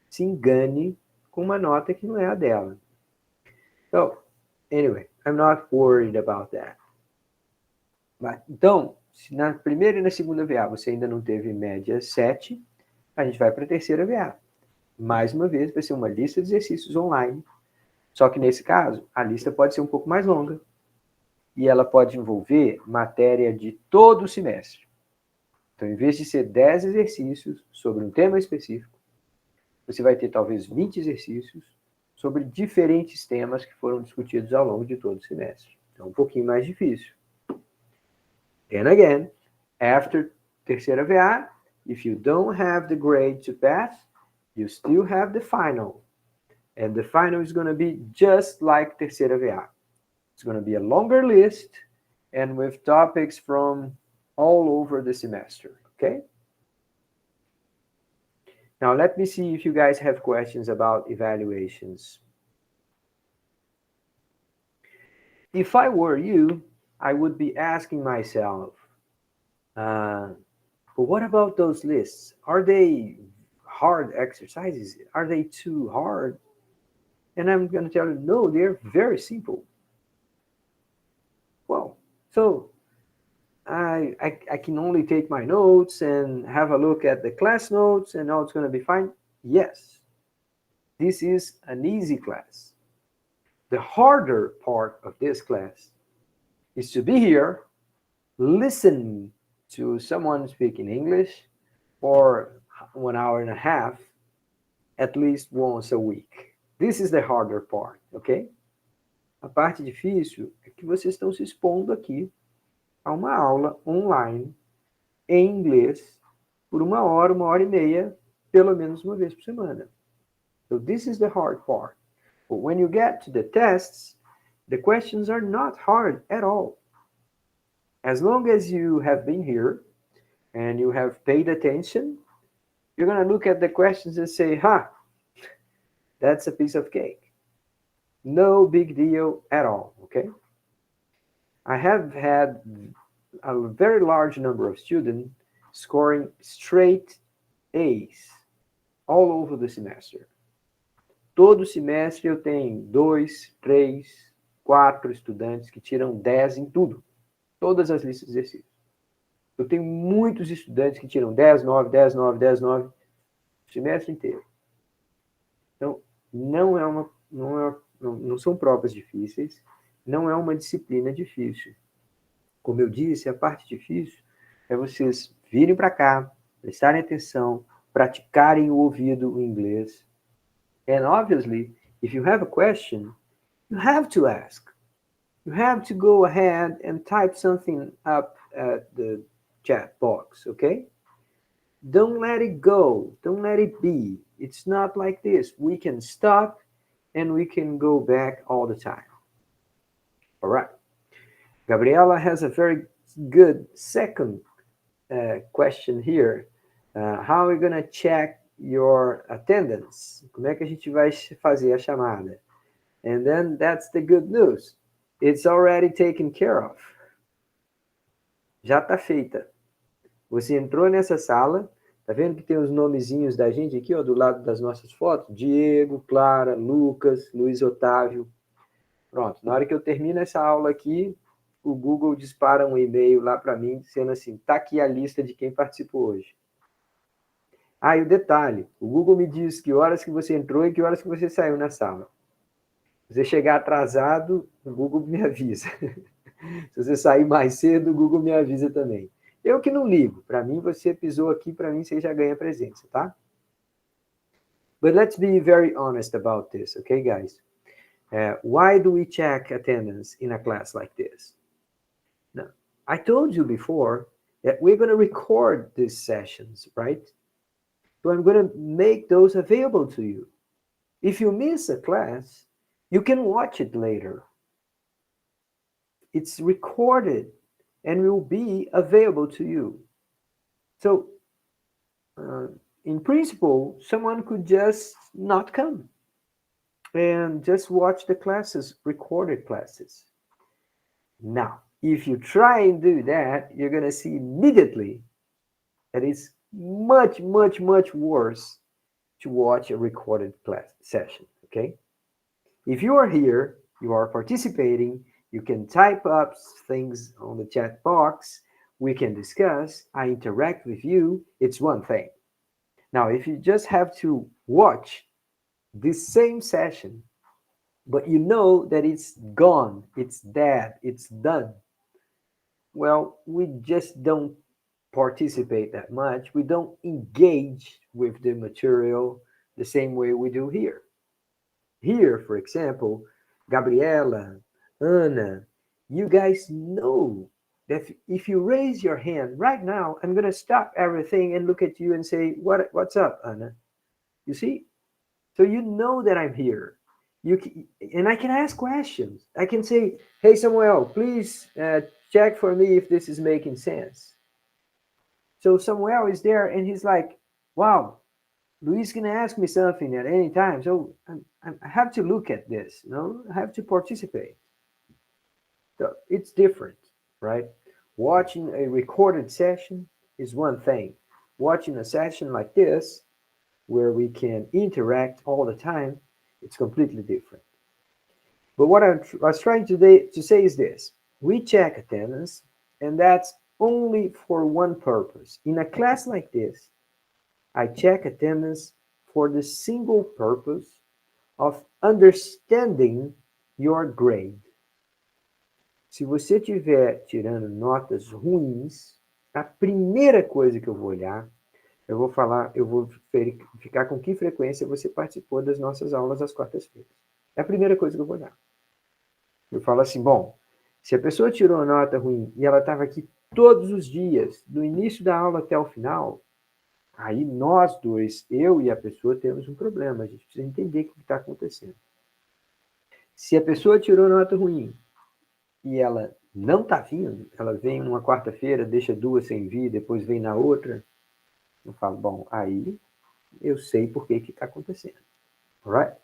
se engane com uma nota que não é a dela. So, anyway, I'm not worried about that. But, então, se na primeira e na segunda VA você ainda não teve média 7, a gente vai para a terceira VA. Mais uma vez, vai ser uma lista de exercícios online. Só que nesse caso, a lista pode ser um pouco mais longa. E ela pode envolver matéria de todo o semestre. Então, em vez de ser 10 exercícios sobre um tema específico, você vai ter talvez 20 exercícios sobre diferentes temas que foram discutidos ao longo de todo o semestre. Então, um pouquinho mais difícil. And again, after terceira VA, if you don't have the grade to pass, you still have the final. And the final is going to be just like terceira VA. It's going to be a longer list and with topics from all over the semester, okay? Now, let me see if you guys have questions about evaluations. If I were you, I would be asking myself, but what about those lists? Are they hard exercises? Are they too hard? And I'm going to tell you, no, they're very simple. Well, so I can only take my notes and have a look at the class notes and now it's going to be fine? Yes, this is an easy class. The harder part of this class is to be here, listen to someone speaking English for 1 hour and a half, at least once a week. This is the harder part, okay? A parte difícil é que vocês estão se expondo aqui a uma aula online em inglês por 1 hora e meia, pelo menos uma vez por semana. So this is the hard part. But when you get to the tests, the questions are not hard at all. As long as you have been here and you have paid attention, you're going to look at the questions and say, that's a piece of cake. No big deal at all, okay? I have had a very large number of students scoring straight A's all over the semester. Todo semestre eu tenho 2, 3, 4 estudantes que tiram 10 em tudo. Todas as listas de exercícios. Eu tenho muitos estudantes que tiram 10, 9, 10, 9, 10, 9 o semestre inteiro. Então, não são provas difíceis, não é uma disciplina difícil. Como eu disse, a parte difícil é vocês virem para cá, prestarem atenção, praticarem o ouvido em inglês. And obviously, if you have a question, you have to ask. You have to go ahead and type something up at the chat box, okay? Don't let it go. Don't let it be. It's not like this. We can stop and we can go back all the time. All right. Gabriela has a very good second question here. How are we going to check your attendance? Como é que a gente vai fazer a chamada? And then that's the good news. It's already taken care of. Já está feita. Você entrou nessa sala, tá vendo que tem os nomezinhos da gente aqui, ó, do lado das nossas fotos? Diego, Clara, Lucas, Luiz Otávio. Pronto, na hora que eu termino essa aula aqui, o Google dispara um e-mail lá para mim, dizendo assim, tá aqui a lista de quem participou hoje. E o detalhe, o Google me diz que horas que você entrou e que horas que você saiu na sala. Se você chegar atrasado, o Google me avisa. Se você sair mais cedo, o Google me avisa também. Eu que não ligo. Para mim, você pisou aqui, para mim, você já ganha presença, tá? But let's be very honest about this, okay, guys? Why do we check attendance in a class like this? Now, I told you before that we're going to record these sessions, right? So I'm going to make those available to you. If you miss a class, you can watch it later. It's recorded and will be available to you. So in principle, someone could just not come and just watch the classes, recorded classes. Now, if you try and do that, you're going to see immediately that it's much, much, much worse to watch a recorded class session. Okay? If you are here, you are participating, you can type up things on the chat box, we can discuss, I interact with you, it's one thing. Now, if you just have to watch this same session, but you know that it's gone, it's dead, it's done, well, we just don't participate that much. We don't engage with the material the same way we do here. Here, for example, Gabriela, Anna, you guys know that if you raise your hand right now, I'm going to stop everything and look at you and say, what's up, Anna? You see? So you know that I'm here. And I can ask questions. I can say, hey, Samuel, please check for me if this is making sense. So Samuel is there and he's like, wow, Luis can ask me something at any time. So I have to look at this, I have to participate. So it's different, right? Watching a recorded session is one thing. Watching a session like this, where we can interact all the time, it's completely different. But what I was trying to say is this. We check attendance, and that's only for one purpose. In a class like this, I check attendance for the single purpose of understanding your grade. Se você estiver tirando notas ruins, a primeira coisa que eu vou olhar, eu vou verificar com que frequência você participou das nossas aulas às quartas-feiras. É a primeira coisa que eu vou olhar. Eu falo assim, bom, se a pessoa tirou uma nota ruim e ela estava aqui todos os dias, do início da aula até o final, aí nós dois, eu e a pessoa, temos um problema. A gente precisa entender o que está acontecendo. Se a pessoa tirou nota ruim e ela não está vindo, ela vem numa quarta-feira, deixa duas sem vir, depois vem na outra, eu falo, bom, aí eu sei por que está acontecendo. Alright?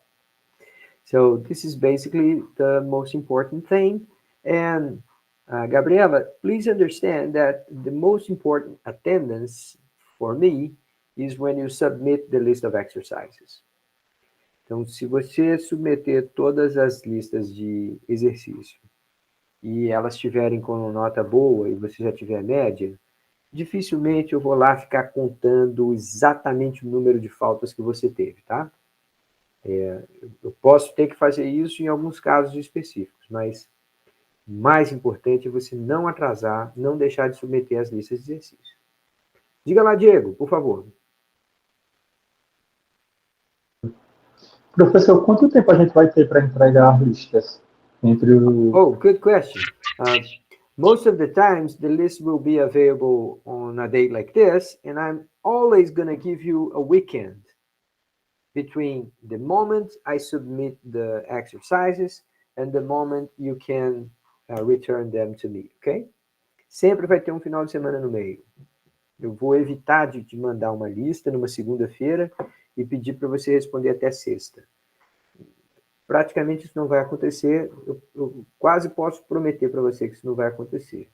So this is basically the most important thing. And Gabriela, please understand that the most important attendance for me is when you submit the list of exercises. Então, se você submeter todas as listas de exercício e elas estiverem com nota boa e você já tiver média, dificilmente eu vou lá ficar contando exatamente o número de faltas que você teve, tá? Eu posso ter que fazer isso em alguns casos específicos, mas o mais importante é você não atrasar, não deixar de submeter as listas de exercício. Diga lá, Diego, por favor. Professor, quanto tempo a gente vai ter para entregar as listas? Oh, good question. Most of the times, the list will be available on a date like this, and I'm always going to give you a weekend between the moment I submit the exercises and the moment you can return them to me, ok? Sempre vai ter um final de semana no meio. Eu vou evitar de te mandar uma lista numa segunda-feira e pedir para você responder até sexta. Praticamente isso não vai acontecer. Eu quase posso prometer para você que isso não vai acontecer.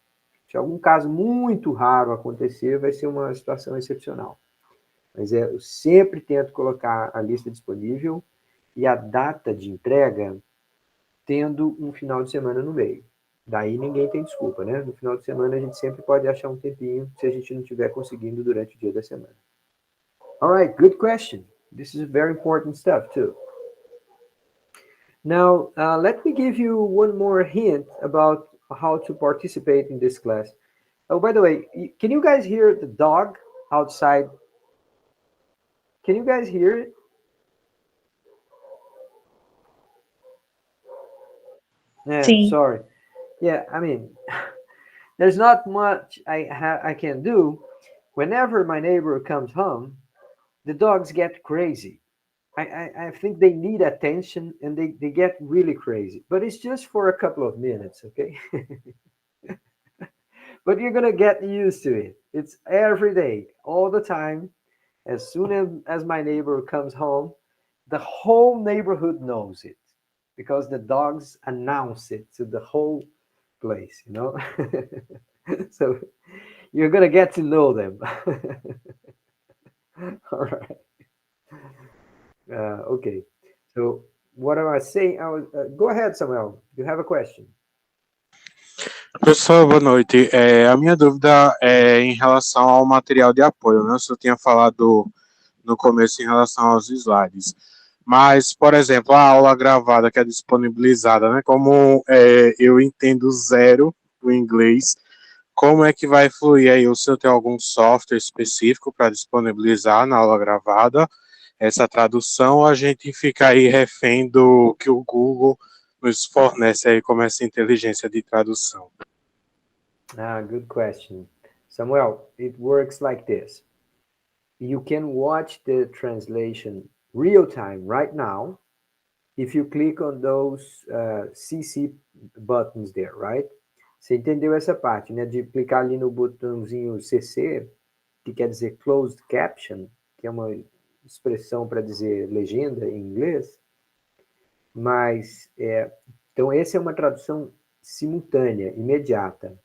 Se algum caso muito raro acontecer, vai ser uma situação excepcional. Mas eu sempre tento colocar a lista disponível e a data de entrega tendo um final de semana no meio. Daí ninguém tem desculpa, né? No final de semana a gente sempre pode achar um tempinho se a gente não estiver conseguindo durante o dia da semana. All right, good question. This is very important stuff too. Now, let me give you one more hint about how to participate in this class. Oh, by the way, can you guys hear the dog outside? Can you guys hear it? Yeah, Sim. sorry. Yeah, I mean, there's not much I can do. Whenever my neighbor comes home, the dogs get crazy. I think they need attention and they get really crazy. But it's just for a couple of minutes, okay? But you're going to get used to it. It's every day, all the time. As soon as my neighbor comes home, the whole neighborhood knows it because the dogs announce it to the whole place, you know? So you're going to get to know them. All right. Okay. So what am I saying? Go ahead, Samuel. You have a question. Pessoal, boa noite. A minha dúvida é em relação ao material de apoio, né? O senhor tinha falado no começo em relação aos slides. Mas, por exemplo, a aula gravada que é disponibilizada, né? Como eu entendo zero o inglês, como é que vai fluir aí? O senhor tem algum software específico para disponibilizar na aula gravada essa tradução, ou a gente fica aí refém do que o Google nos fornece aí como essa inteligência de tradução? Good question. Samuel, it works like this. You can watch the translation real time right now if you click on those CC buttons there, right? Você entendeu essa parte, né? De clicar ali no botãozinho CC, que quer dizer Closed Caption, que é uma expressão para dizer legenda em inglês. Mas, então, essa é uma tradução simultânea, imediata.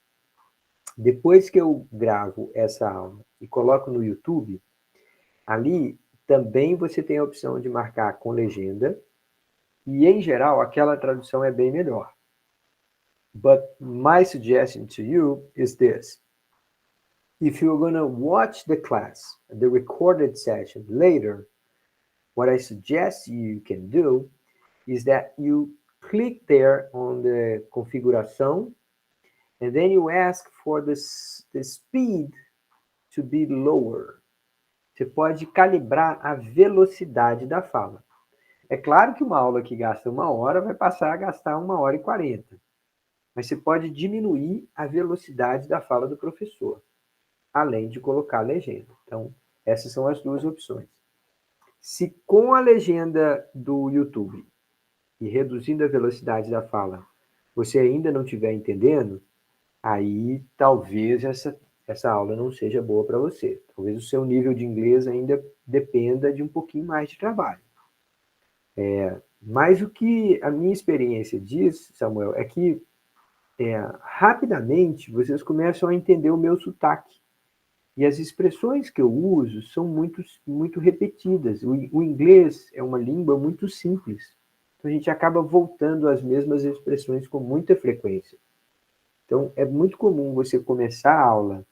Depois que eu gravo essa aula e coloco no YouTube, ali também você tem a opção de marcar com legenda, e em geral aquela tradução é bem melhor. But my suggestion to you is this. If you're going to watch the class, the recorded session later, what I suggest you can do is that you click there on the configuração, and then you ask for the speed to be lower. Você pode calibrar a velocidade da fala. É claro que uma aula que gasta 1 hora vai passar a gastar 1h40. Mas você pode diminuir a velocidade da fala do professor, além de colocar a legenda. Então, essas são as duas opções. Se com a legenda do YouTube e reduzindo a velocidade da fala, você ainda não estiver entendendo, aí talvez essa aula não seja boa para você. Talvez o seu nível de inglês ainda dependa de um pouquinho mais de trabalho. Mas o que a minha experiência diz, Samuel, é que rapidamente vocês começam a entender o meu sotaque. E as expressões que eu uso são muito repetidas. O inglês é uma língua muito simples. Então a gente acaba voltando às mesmas expressões com muita frequência. Então é muito comum você começar a aula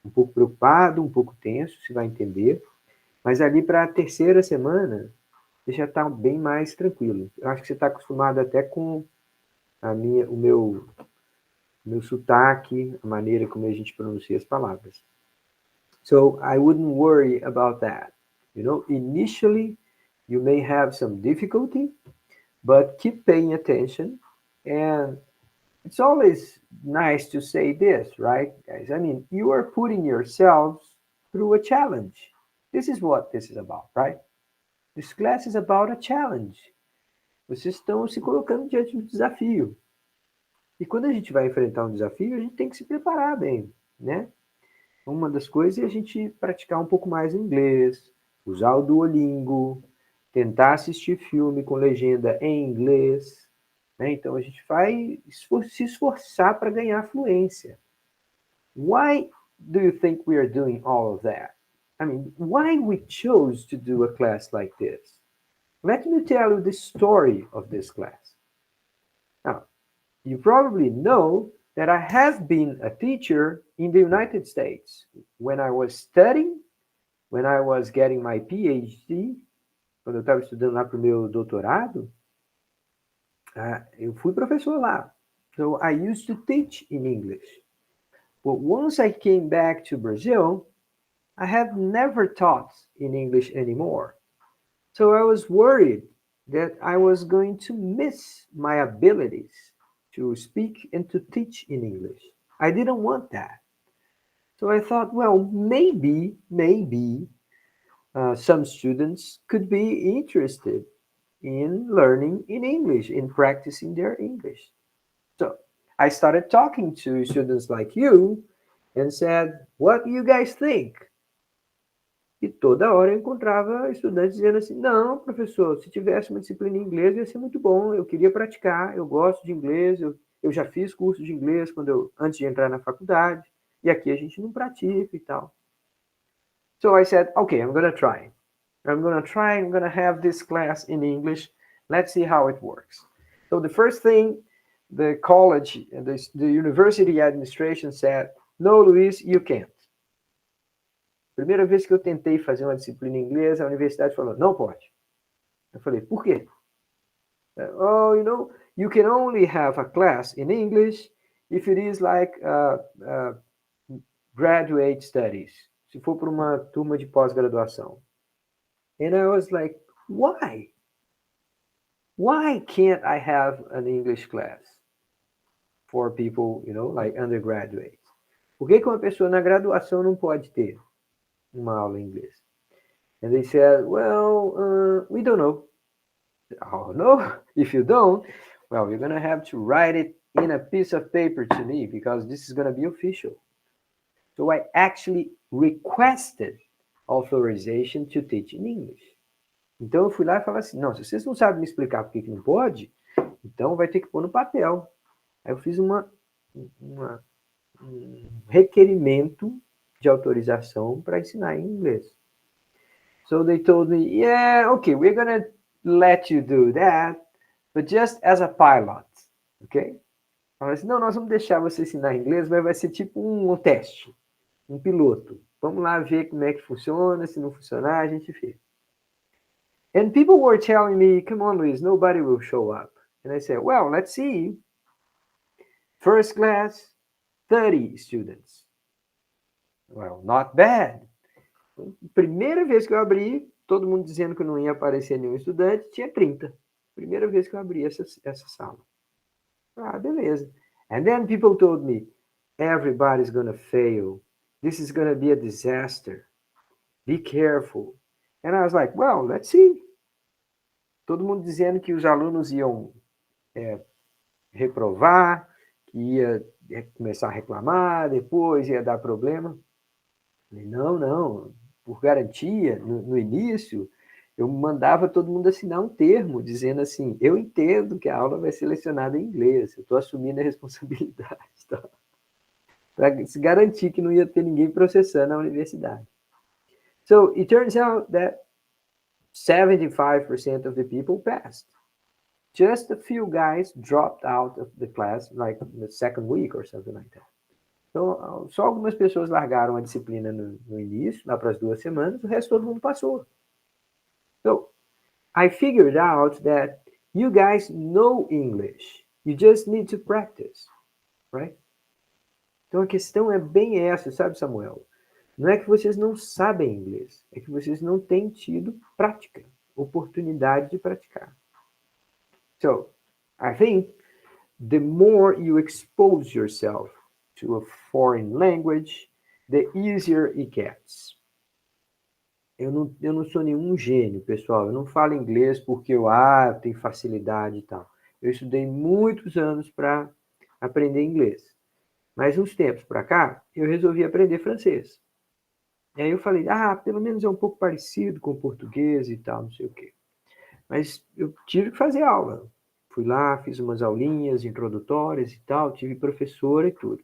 um pouco preocupado, um pouco tenso, você vai entender. Mas ali para a terceira semana, você já está bem mais tranquilo. Eu acho que você está acostumado até com o meu sotaque, a maneira como a gente pronuncia as palavras. So I wouldn't worry about that. You know, initially you may have some difficulty, but keep paying attention. And it's always nice to say this, right, guys? I mean, you are putting yourselves through a challenge. This is what this is about, right? This class is about a challenge. Vocês estão se colocando diante de um desafio. E quando a gente vai enfrentar um desafio, a gente tem que se preparar bem, né? Uma das coisas é a gente praticar um pouco mais o inglês, usar o Duolingo, tentar assistir filme com legenda em inglês, né? Então a gente vai se esforçar para ganhar fluência. Why do you think we are doing all of that? I mean, why we chose to do a class like this? Let me tell you the story of this class. Now, you probably know that I have been a teacher in the United States. When I was studying, when I was getting my PhD, quando eu estava estudando lá para o meu doutorado, eu fui professor lá. So I used to teach in English. But once I came back to Brazil, I have never taught in English anymore. So I was worried that I was going to miss my abilities to speak and to teach in English. I didn't want that. So I thought, well, maybe some students could be interested in learning in English, in practicing their English. So I started talking to students like you and said, what do you guys think? E toda hora eu encontrava estudantes dizendo assim, não, professor, se tivesse uma disciplina em inglês ia ser muito bom, eu queria praticar, eu gosto de inglês, eu já fiz curso de inglês antes de entrar na faculdade, e aqui a gente não pratica e tal. So I said, okay, I'm going to try. I'm going to have this class in English. Let's see how it works. So the first thing, the college, the university administration said, no, Luis, you can't. Primeira vez que eu tentei fazer uma disciplina em inglês, a universidade falou, não pode. Eu falei, por quê? Oh, you can only have a class in English if it is like graduate studies. Se for para uma turma de pós-graduação. And I was like, why? Why can't I have an English class for people, like undergraduates? Por que uma pessoa na graduação não pode ter uma aula em inglês? And they said, well, we don't know. Oh, no, if you don't, well, you're going to have to write it in a piece of paper to me because this is going to be official. So I actually requested authorization to teach in English. Então eu fui lá e falei assim, não, se vocês não sabem me explicar por que não pode, então vai ter que pôr no papel. Aí eu fiz um requerimento de autorização para ensinar em inglês. So they told me, yeah, okay, we're going to let you do that, but just as a pilot, ok? Eu falei assim, não, nós vamos deixar você ensinar inglês, mas vai ser tipo um teste, um piloto. Vamos lá ver como é que funciona, se não funcionar, a gente vê. And people were telling me, come on, Luis, nobody will show up. And I said, well, let's see. First class, 30 students. Well, not bad. Primeira vez que eu abri, todo mundo dizendo que não ia aparecer nenhum estudante, tinha 30. Primeira vez que eu abri essa sala. Ah, beleza. And then people told me, everybody's gonna fail. This is gonna be a disaster. Be careful. And I was like, well, let's see. Todo mundo dizendo que os alunos iam reprovar, que ia começar a reclamar, depois ia dar problema. Falei, não, por garantia, no início, eu mandava todo mundo assinar um termo, dizendo assim, eu entendo que a aula vai ser lecionada em inglês, eu estou assumindo a responsabilidade, tá? Para se garantir que não ia ter ninguém processando a universidade. So, it turns out that 75% of the people passed. Just a few guys dropped out of the class, like the second week or something like that. Então, só algumas pessoas largaram a disciplina no início, lá para as 2 semanas, o resto todo mundo passou. So, I figured out that you guys know English. You just need to practice, right? Então, a questão é bem essa, sabe, Samuel? Não é que vocês não sabem inglês, é que vocês não têm tido prática, oportunidade de praticar. So, I think the more you expose yourself to a foreign language, the easier it gets. Eu não sou nenhum gênio, pessoal. Eu não falo inglês porque eu tenho facilidade e tal. Eu estudei muitos anos para aprender inglês. Mas uns tempos para cá, eu resolvi aprender francês. E aí eu falei, pelo menos é um pouco parecido com o português e tal, não sei o quê. Mas eu tive que fazer aula. Fui lá, fiz umas aulinhas introdutórias e tal, tive professora e tudo.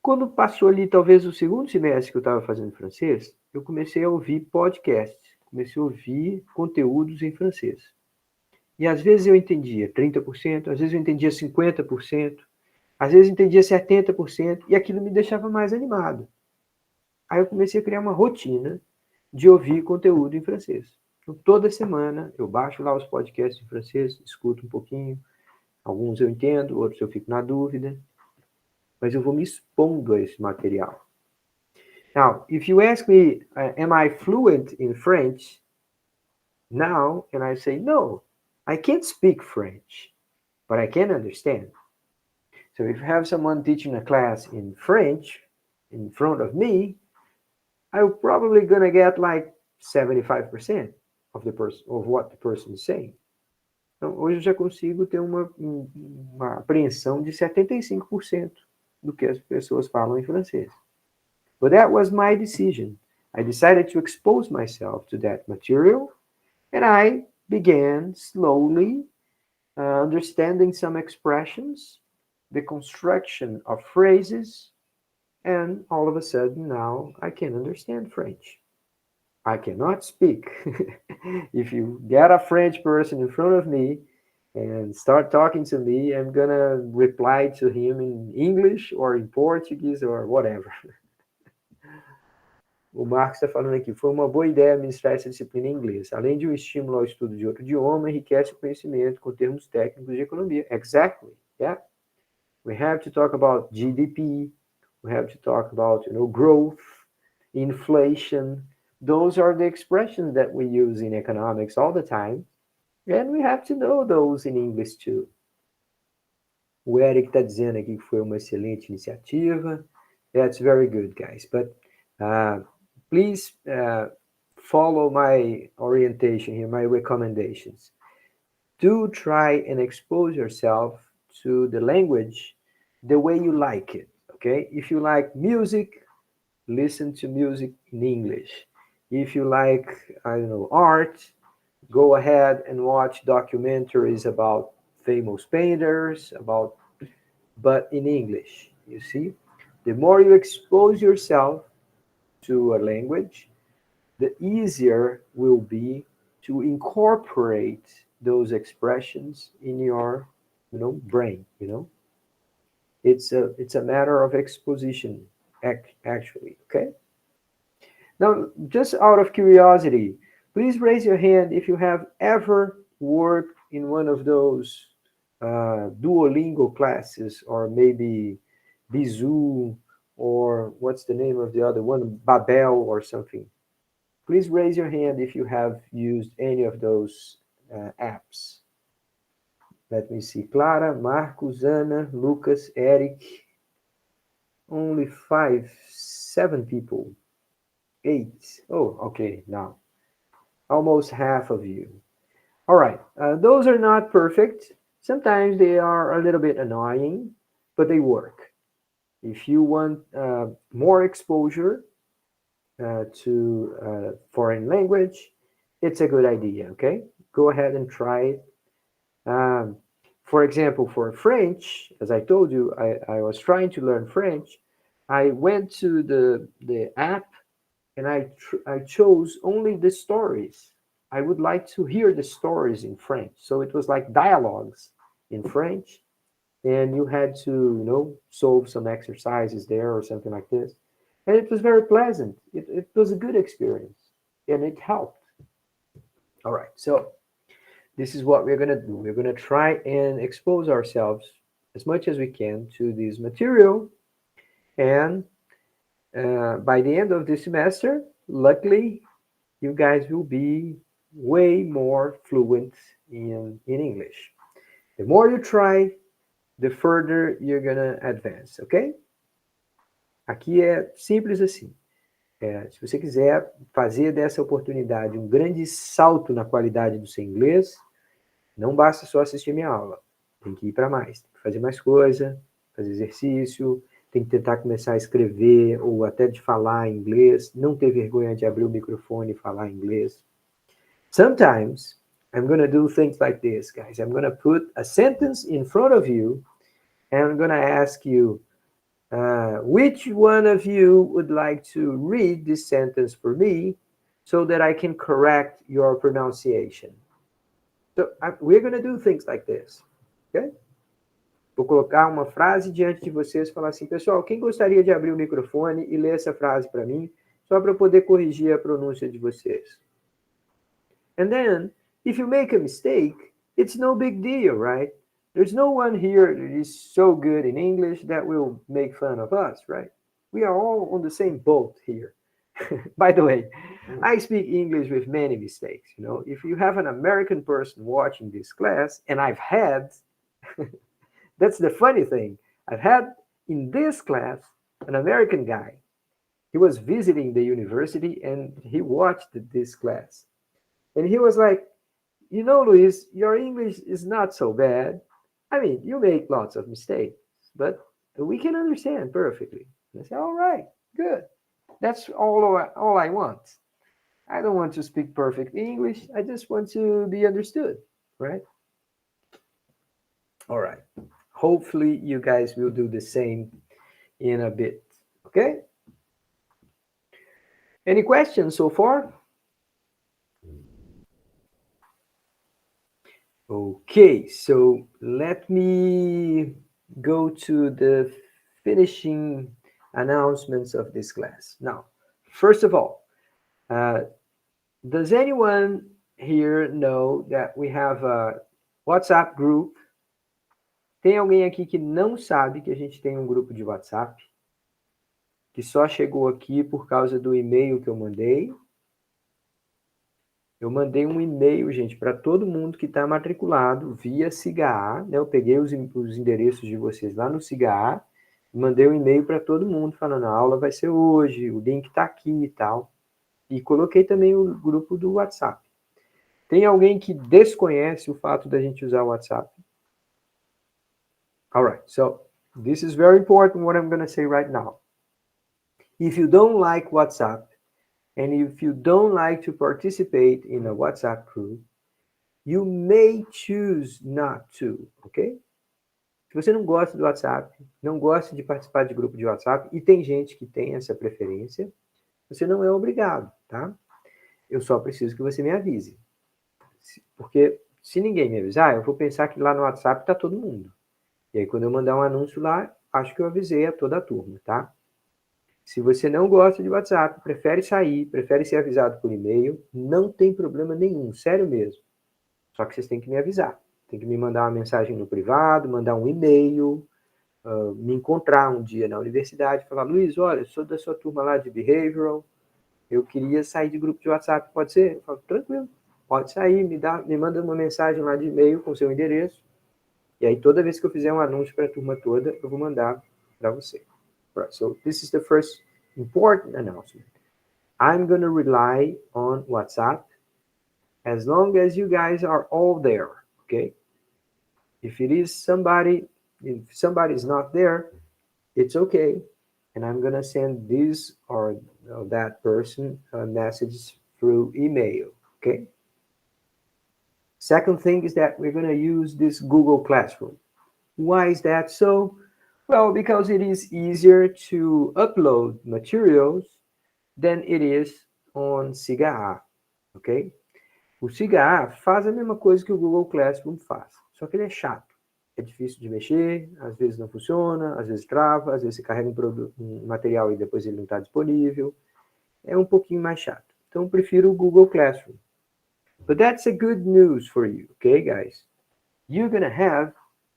Quando passou ali, talvez o segundo semestre que eu estava fazendo francês, eu comecei a ouvir podcasts, comecei a ouvir conteúdos em francês. E às vezes eu entendia 30%, às vezes eu entendia 50%, às vezes eu entendia 70%, e aquilo me deixava mais animado. Aí eu comecei a criar uma rotina de ouvir conteúdo em francês. Então, toda semana eu baixo lá os podcasts em francês, escuto um pouquinho, alguns eu entendo, outros eu fico na dúvida, mas eu vou me expondo a esse material. Now, if you ask me, am I fluent in French now? And I say, no, I can't speak French, but I can understand. So if you have someone teaching a class in French in front of me, I'm probably going to get like 75% of what the person is saying. Então, hoje eu já consigo ter uma apreensão de 75% do que as pessoas falam em francês. But that was my decision. I decided to expose myself to that material, and I began slowly understanding some expressions, the construction of phrases, and all of a sudden now I can understand French. I cannot speak. If you get a French person in front of me and start talking to me, I'm gonna reply to him in English or in Portuguese or whatever. O Marcos está falando aqui, foi uma boa ideia ministrar essa disciplina em inglês. Além de um estímulo ao estudo de outro idioma, enriquece o conhecimento com termos técnicos de economia. Exactly, yeah. We have to talk about GDP, we have to talk about, growth, inflation. Those are the expressions that we use in economics all the time, and we have to know those in English too. O Eric está dizendo aqui que foi uma excelente iniciativa. That's very good, guys. But please follow my orientation here, my recommendations. Do try and expose yourself to the language the way you like it, okay? If you like music, listen to music in English. If you like, I don't know, art, go ahead and watch documentaries about famous painters, but in English, you see? The more you expose yourself to a language, the easier will be to incorporate those expressions in your, brain, It's a matter of exposition, actually, okay? Now, just out of curiosity, please raise your hand if you have ever worked in one of those Duolingo classes, or maybe Bizoo, or what's the name of the other one, Babel or something. Please raise your hand if you have used any of those apps. Let me see. Clara, Marcos, Ana, Lucas, Eric. Only 5, 7 people. 8. Oh, okay, now. Almost half of you. All right. Those are not perfect. Sometimes they are a little bit annoying, but they work. If you want more exposure to foreign language, it's a good idea, okay? Go ahead and try it. For example, for French, as I told you, I was trying to learn French. I went to the app and I chose only the stories. I would like to hear the stories in French. So it was like dialogues in French, and you had to, solve some exercises there or something like this. And it was very pleasant. It was a good experience, and it helped. All right, so this is what we're going to do. We're going to try and expose ourselves as much as we can to this material. And by the end of the semester, luckily, you guys will be way more fluent in English. The more you try, the further you're going to advance, ok? Aqui é simples assim. Se você quiser fazer dessa oportunidade um grande salto na qualidade do seu inglês, não basta só assistir minha aula. Tem que ir para mais. Tem que fazer mais coisa, fazer exercício, tem que tentar começar a escrever ou até de falar inglês. Não ter vergonha de abrir o microfone e falar inglês. Sometimes, I'm going to do things like this, guys. I'm going to put a sentence in front of you, and I'm going to ask you, which one of you would like to read this sentence for me so that I can correct your pronunciation? So we're going to do things like this, okay? Vou colocar uma frase diante de vocês e falar assim, pessoal, quem gostaria de abrir o microfone e ler essa frase para mim, só para eu poder corrigir a pronúncia de vocês? And then, if you make a mistake, it's no big deal, right? There's no one here that is so good in English that will make fun of us, right? We are all on the same boat here. By the way, I speak English with many mistakes. If you have an American person watching this class, and I've had, that's the funny thing, I've had in this class an American guy. He was visiting the university and he watched this class. And he was like, Luis, your English is not so bad. I mean, you make lots of mistakes, but we can understand perfectly. And I said, all right, good. That's all I want. I don't want to speak perfect English. I just want to be understood, right? All right. Hopefully you guys will do the same in a bit, okay? Any questions so far? Okay, so let me go to the finishing announcements of this class. Now, first of all, does anyone here know that we have a WhatsApp group? Tem alguém aqui que não sabe que a gente tem um grupo de WhatsApp? Que só chegou aqui por causa do e-mail que eu mandei? Eu mandei um e-mail, gente, para todo mundo que está matriculado via SIGA, né? Eu peguei os endereços de vocês lá no SIGA, mandei um e-mail para todo mundo falando, a aula vai ser hoje, o link está aqui e tal. E coloquei também o grupo do WhatsApp. Tem alguém que desconhece o fato da gente usar o WhatsApp? All right, so this is very important what I'm going to say right now. If you don't like WhatsApp, and if you don't like to participate in a WhatsApp group, you may choose not to, ok? Se você não gosta do WhatsApp, não gosta de participar de grupo de WhatsApp, e tem gente que tem essa preferência, você não é obrigado, tá? Eu só preciso que você me avise. Porque se ninguém me avisar, eu vou pensar que lá no WhatsApp está todo mundo. E aí, quando eu mandar um anúncio lá, acho que eu avisei a toda a turma, tá? Se você não gosta de WhatsApp, prefere sair, prefere ser avisado por e-mail, não tem problema nenhum, sério mesmo. Só que vocês têm que me avisar. Tem que me mandar uma mensagem no privado, mandar um e-mail, me encontrar um dia na universidade, falar, Luiz, olha, eu sou da sua turma lá de Behavioral, eu queria sair de grupo de WhatsApp, pode ser? Eu falo, tranquilo, pode sair, me manda uma mensagem lá de e-mail com seu endereço, e aí toda vez que eu fizer um anúncio para a turma toda, eu vou mandar para você. Right, so this is the first important announcement. I'm going to rely on WhatsApp as long as you guys are all there, okay? If somebody is not there, it's okay. And I'm going to send this or that person a message through email, okay? Second thing is that we're going to use this Google Classroom. Why is that so? Well, because it is easier to upload materials than it is on SIGA, ok? O SIGA faz a mesma coisa que o Google Classroom faz, só que ele é chato. É difícil de mexer, às vezes não funciona, às vezes trava, às vezes você carrega um material e depois ele não está disponível. É um pouquinho mais chato. Então, eu prefiro o Google Classroom. But that's a good news for you, okay, guys? You're going to have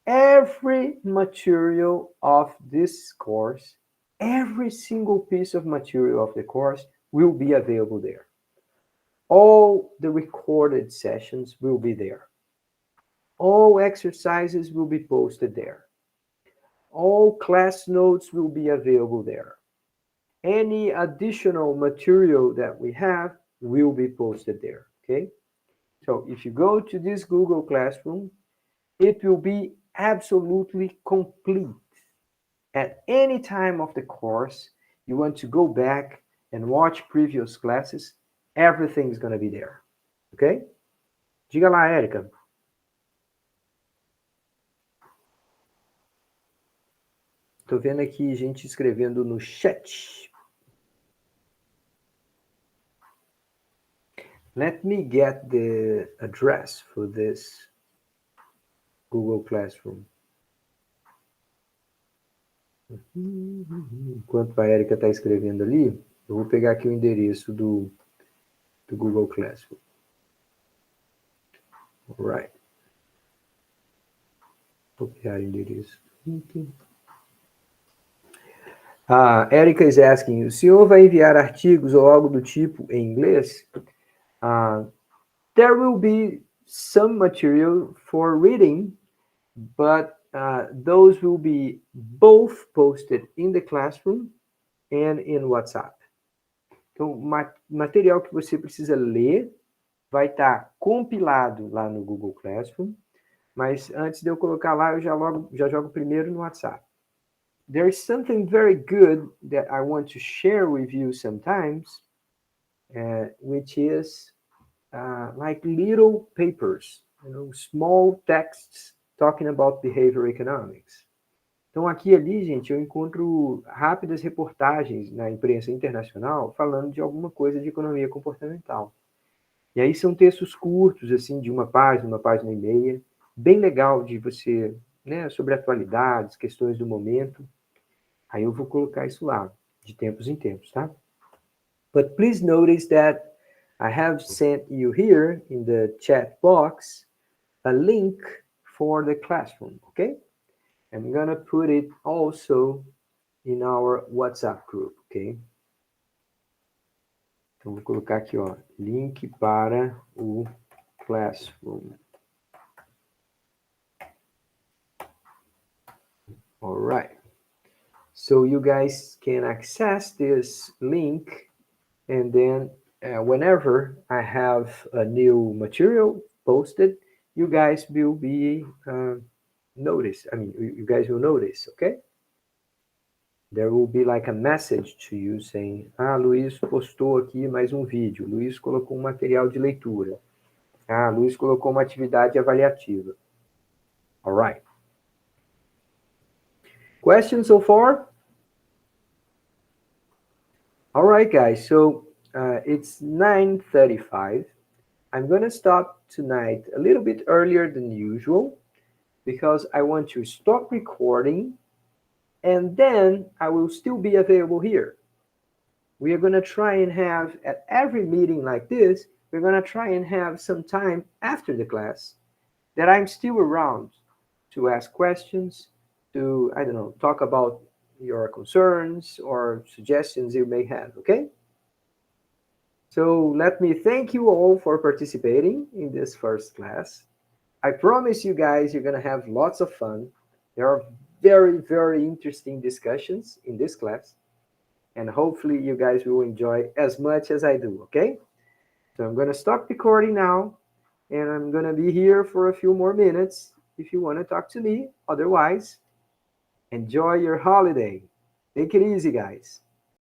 every material of this course, every single piece of material of the course will be available there. All the recorded sessions will be there. All exercises will be posted there. All class notes will be available there. Any additional material that we have will be posted there, okay? So if you go to this Google Classroom, it will be absolutely complete. At any time of the course, you want to go back and watch previous classes, everything's going to be there. Ok? Diga lá, Érica. Estou vendo aqui gente escrevendo no chat. Let me get the address for this Google Classroom. Enquanto a Érica está escrevendo ali, eu vou pegar aqui o endereço do Google Classroom. All right. Copiar endereço. Érica is asking, o senhor vai enviar artigos ou algo do tipo em inglês? There will be some material for reading, but those will be both posted in the classroom and in WhatsApp. Então, o material que você precisa ler vai estar compilado lá no Google Classroom, mas antes de eu colocar lá, eu já jogo primeiro no WhatsApp. there is something very good that I want to share with you sometimes, which is like little papers, small texts talking about behavior economics. Então, aqui e ali, gente, eu encontro rápidas reportagens na imprensa internacional falando de alguma coisa de economia comportamental. E aí são textos curtos, assim, de uma página e meia, bem legal de você, né, sobre atualidades, questões do momento. Aí eu vou colocar isso lá, de tempos em tempos, tá? But please notice that I have sent you here in the chat box a link for the classroom, okay? I'm gonna put it also in our WhatsApp group, ok? Então, vou colocar aqui, ó, link para o Classroom. All right. So you guys can access this link, and then whenever I have a new material posted, you guys will be you guys will notice, okay? There will be like a message to you saying, Luiz postou aqui mais um vídeo, Luiz colocou um material de leitura, Luiz colocou uma atividade avaliativa. All right. Questions so far? All right, guys, so it's 9:35. I'm going to stop tonight a little bit earlier than usual because I want to stop recording, and then I will still be available here. We are going to try and have, at every meeting like this, we're going to try and have some time after the class that I'm still around to ask questions, to, I don't know, talk about your concerns or suggestions you may have, okay? So let me thank you all for participating in this first class. I promise you guys you're going to have lots of fun. There are very, very interesting discussions in this class, and hopefully you guys will enjoy as much as I do, okay? So I'm going to stop recording now, and I'm going to be here for a few more minutes if you want to talk to me. Otherwise, enjoy your holiday. Take it easy, guys.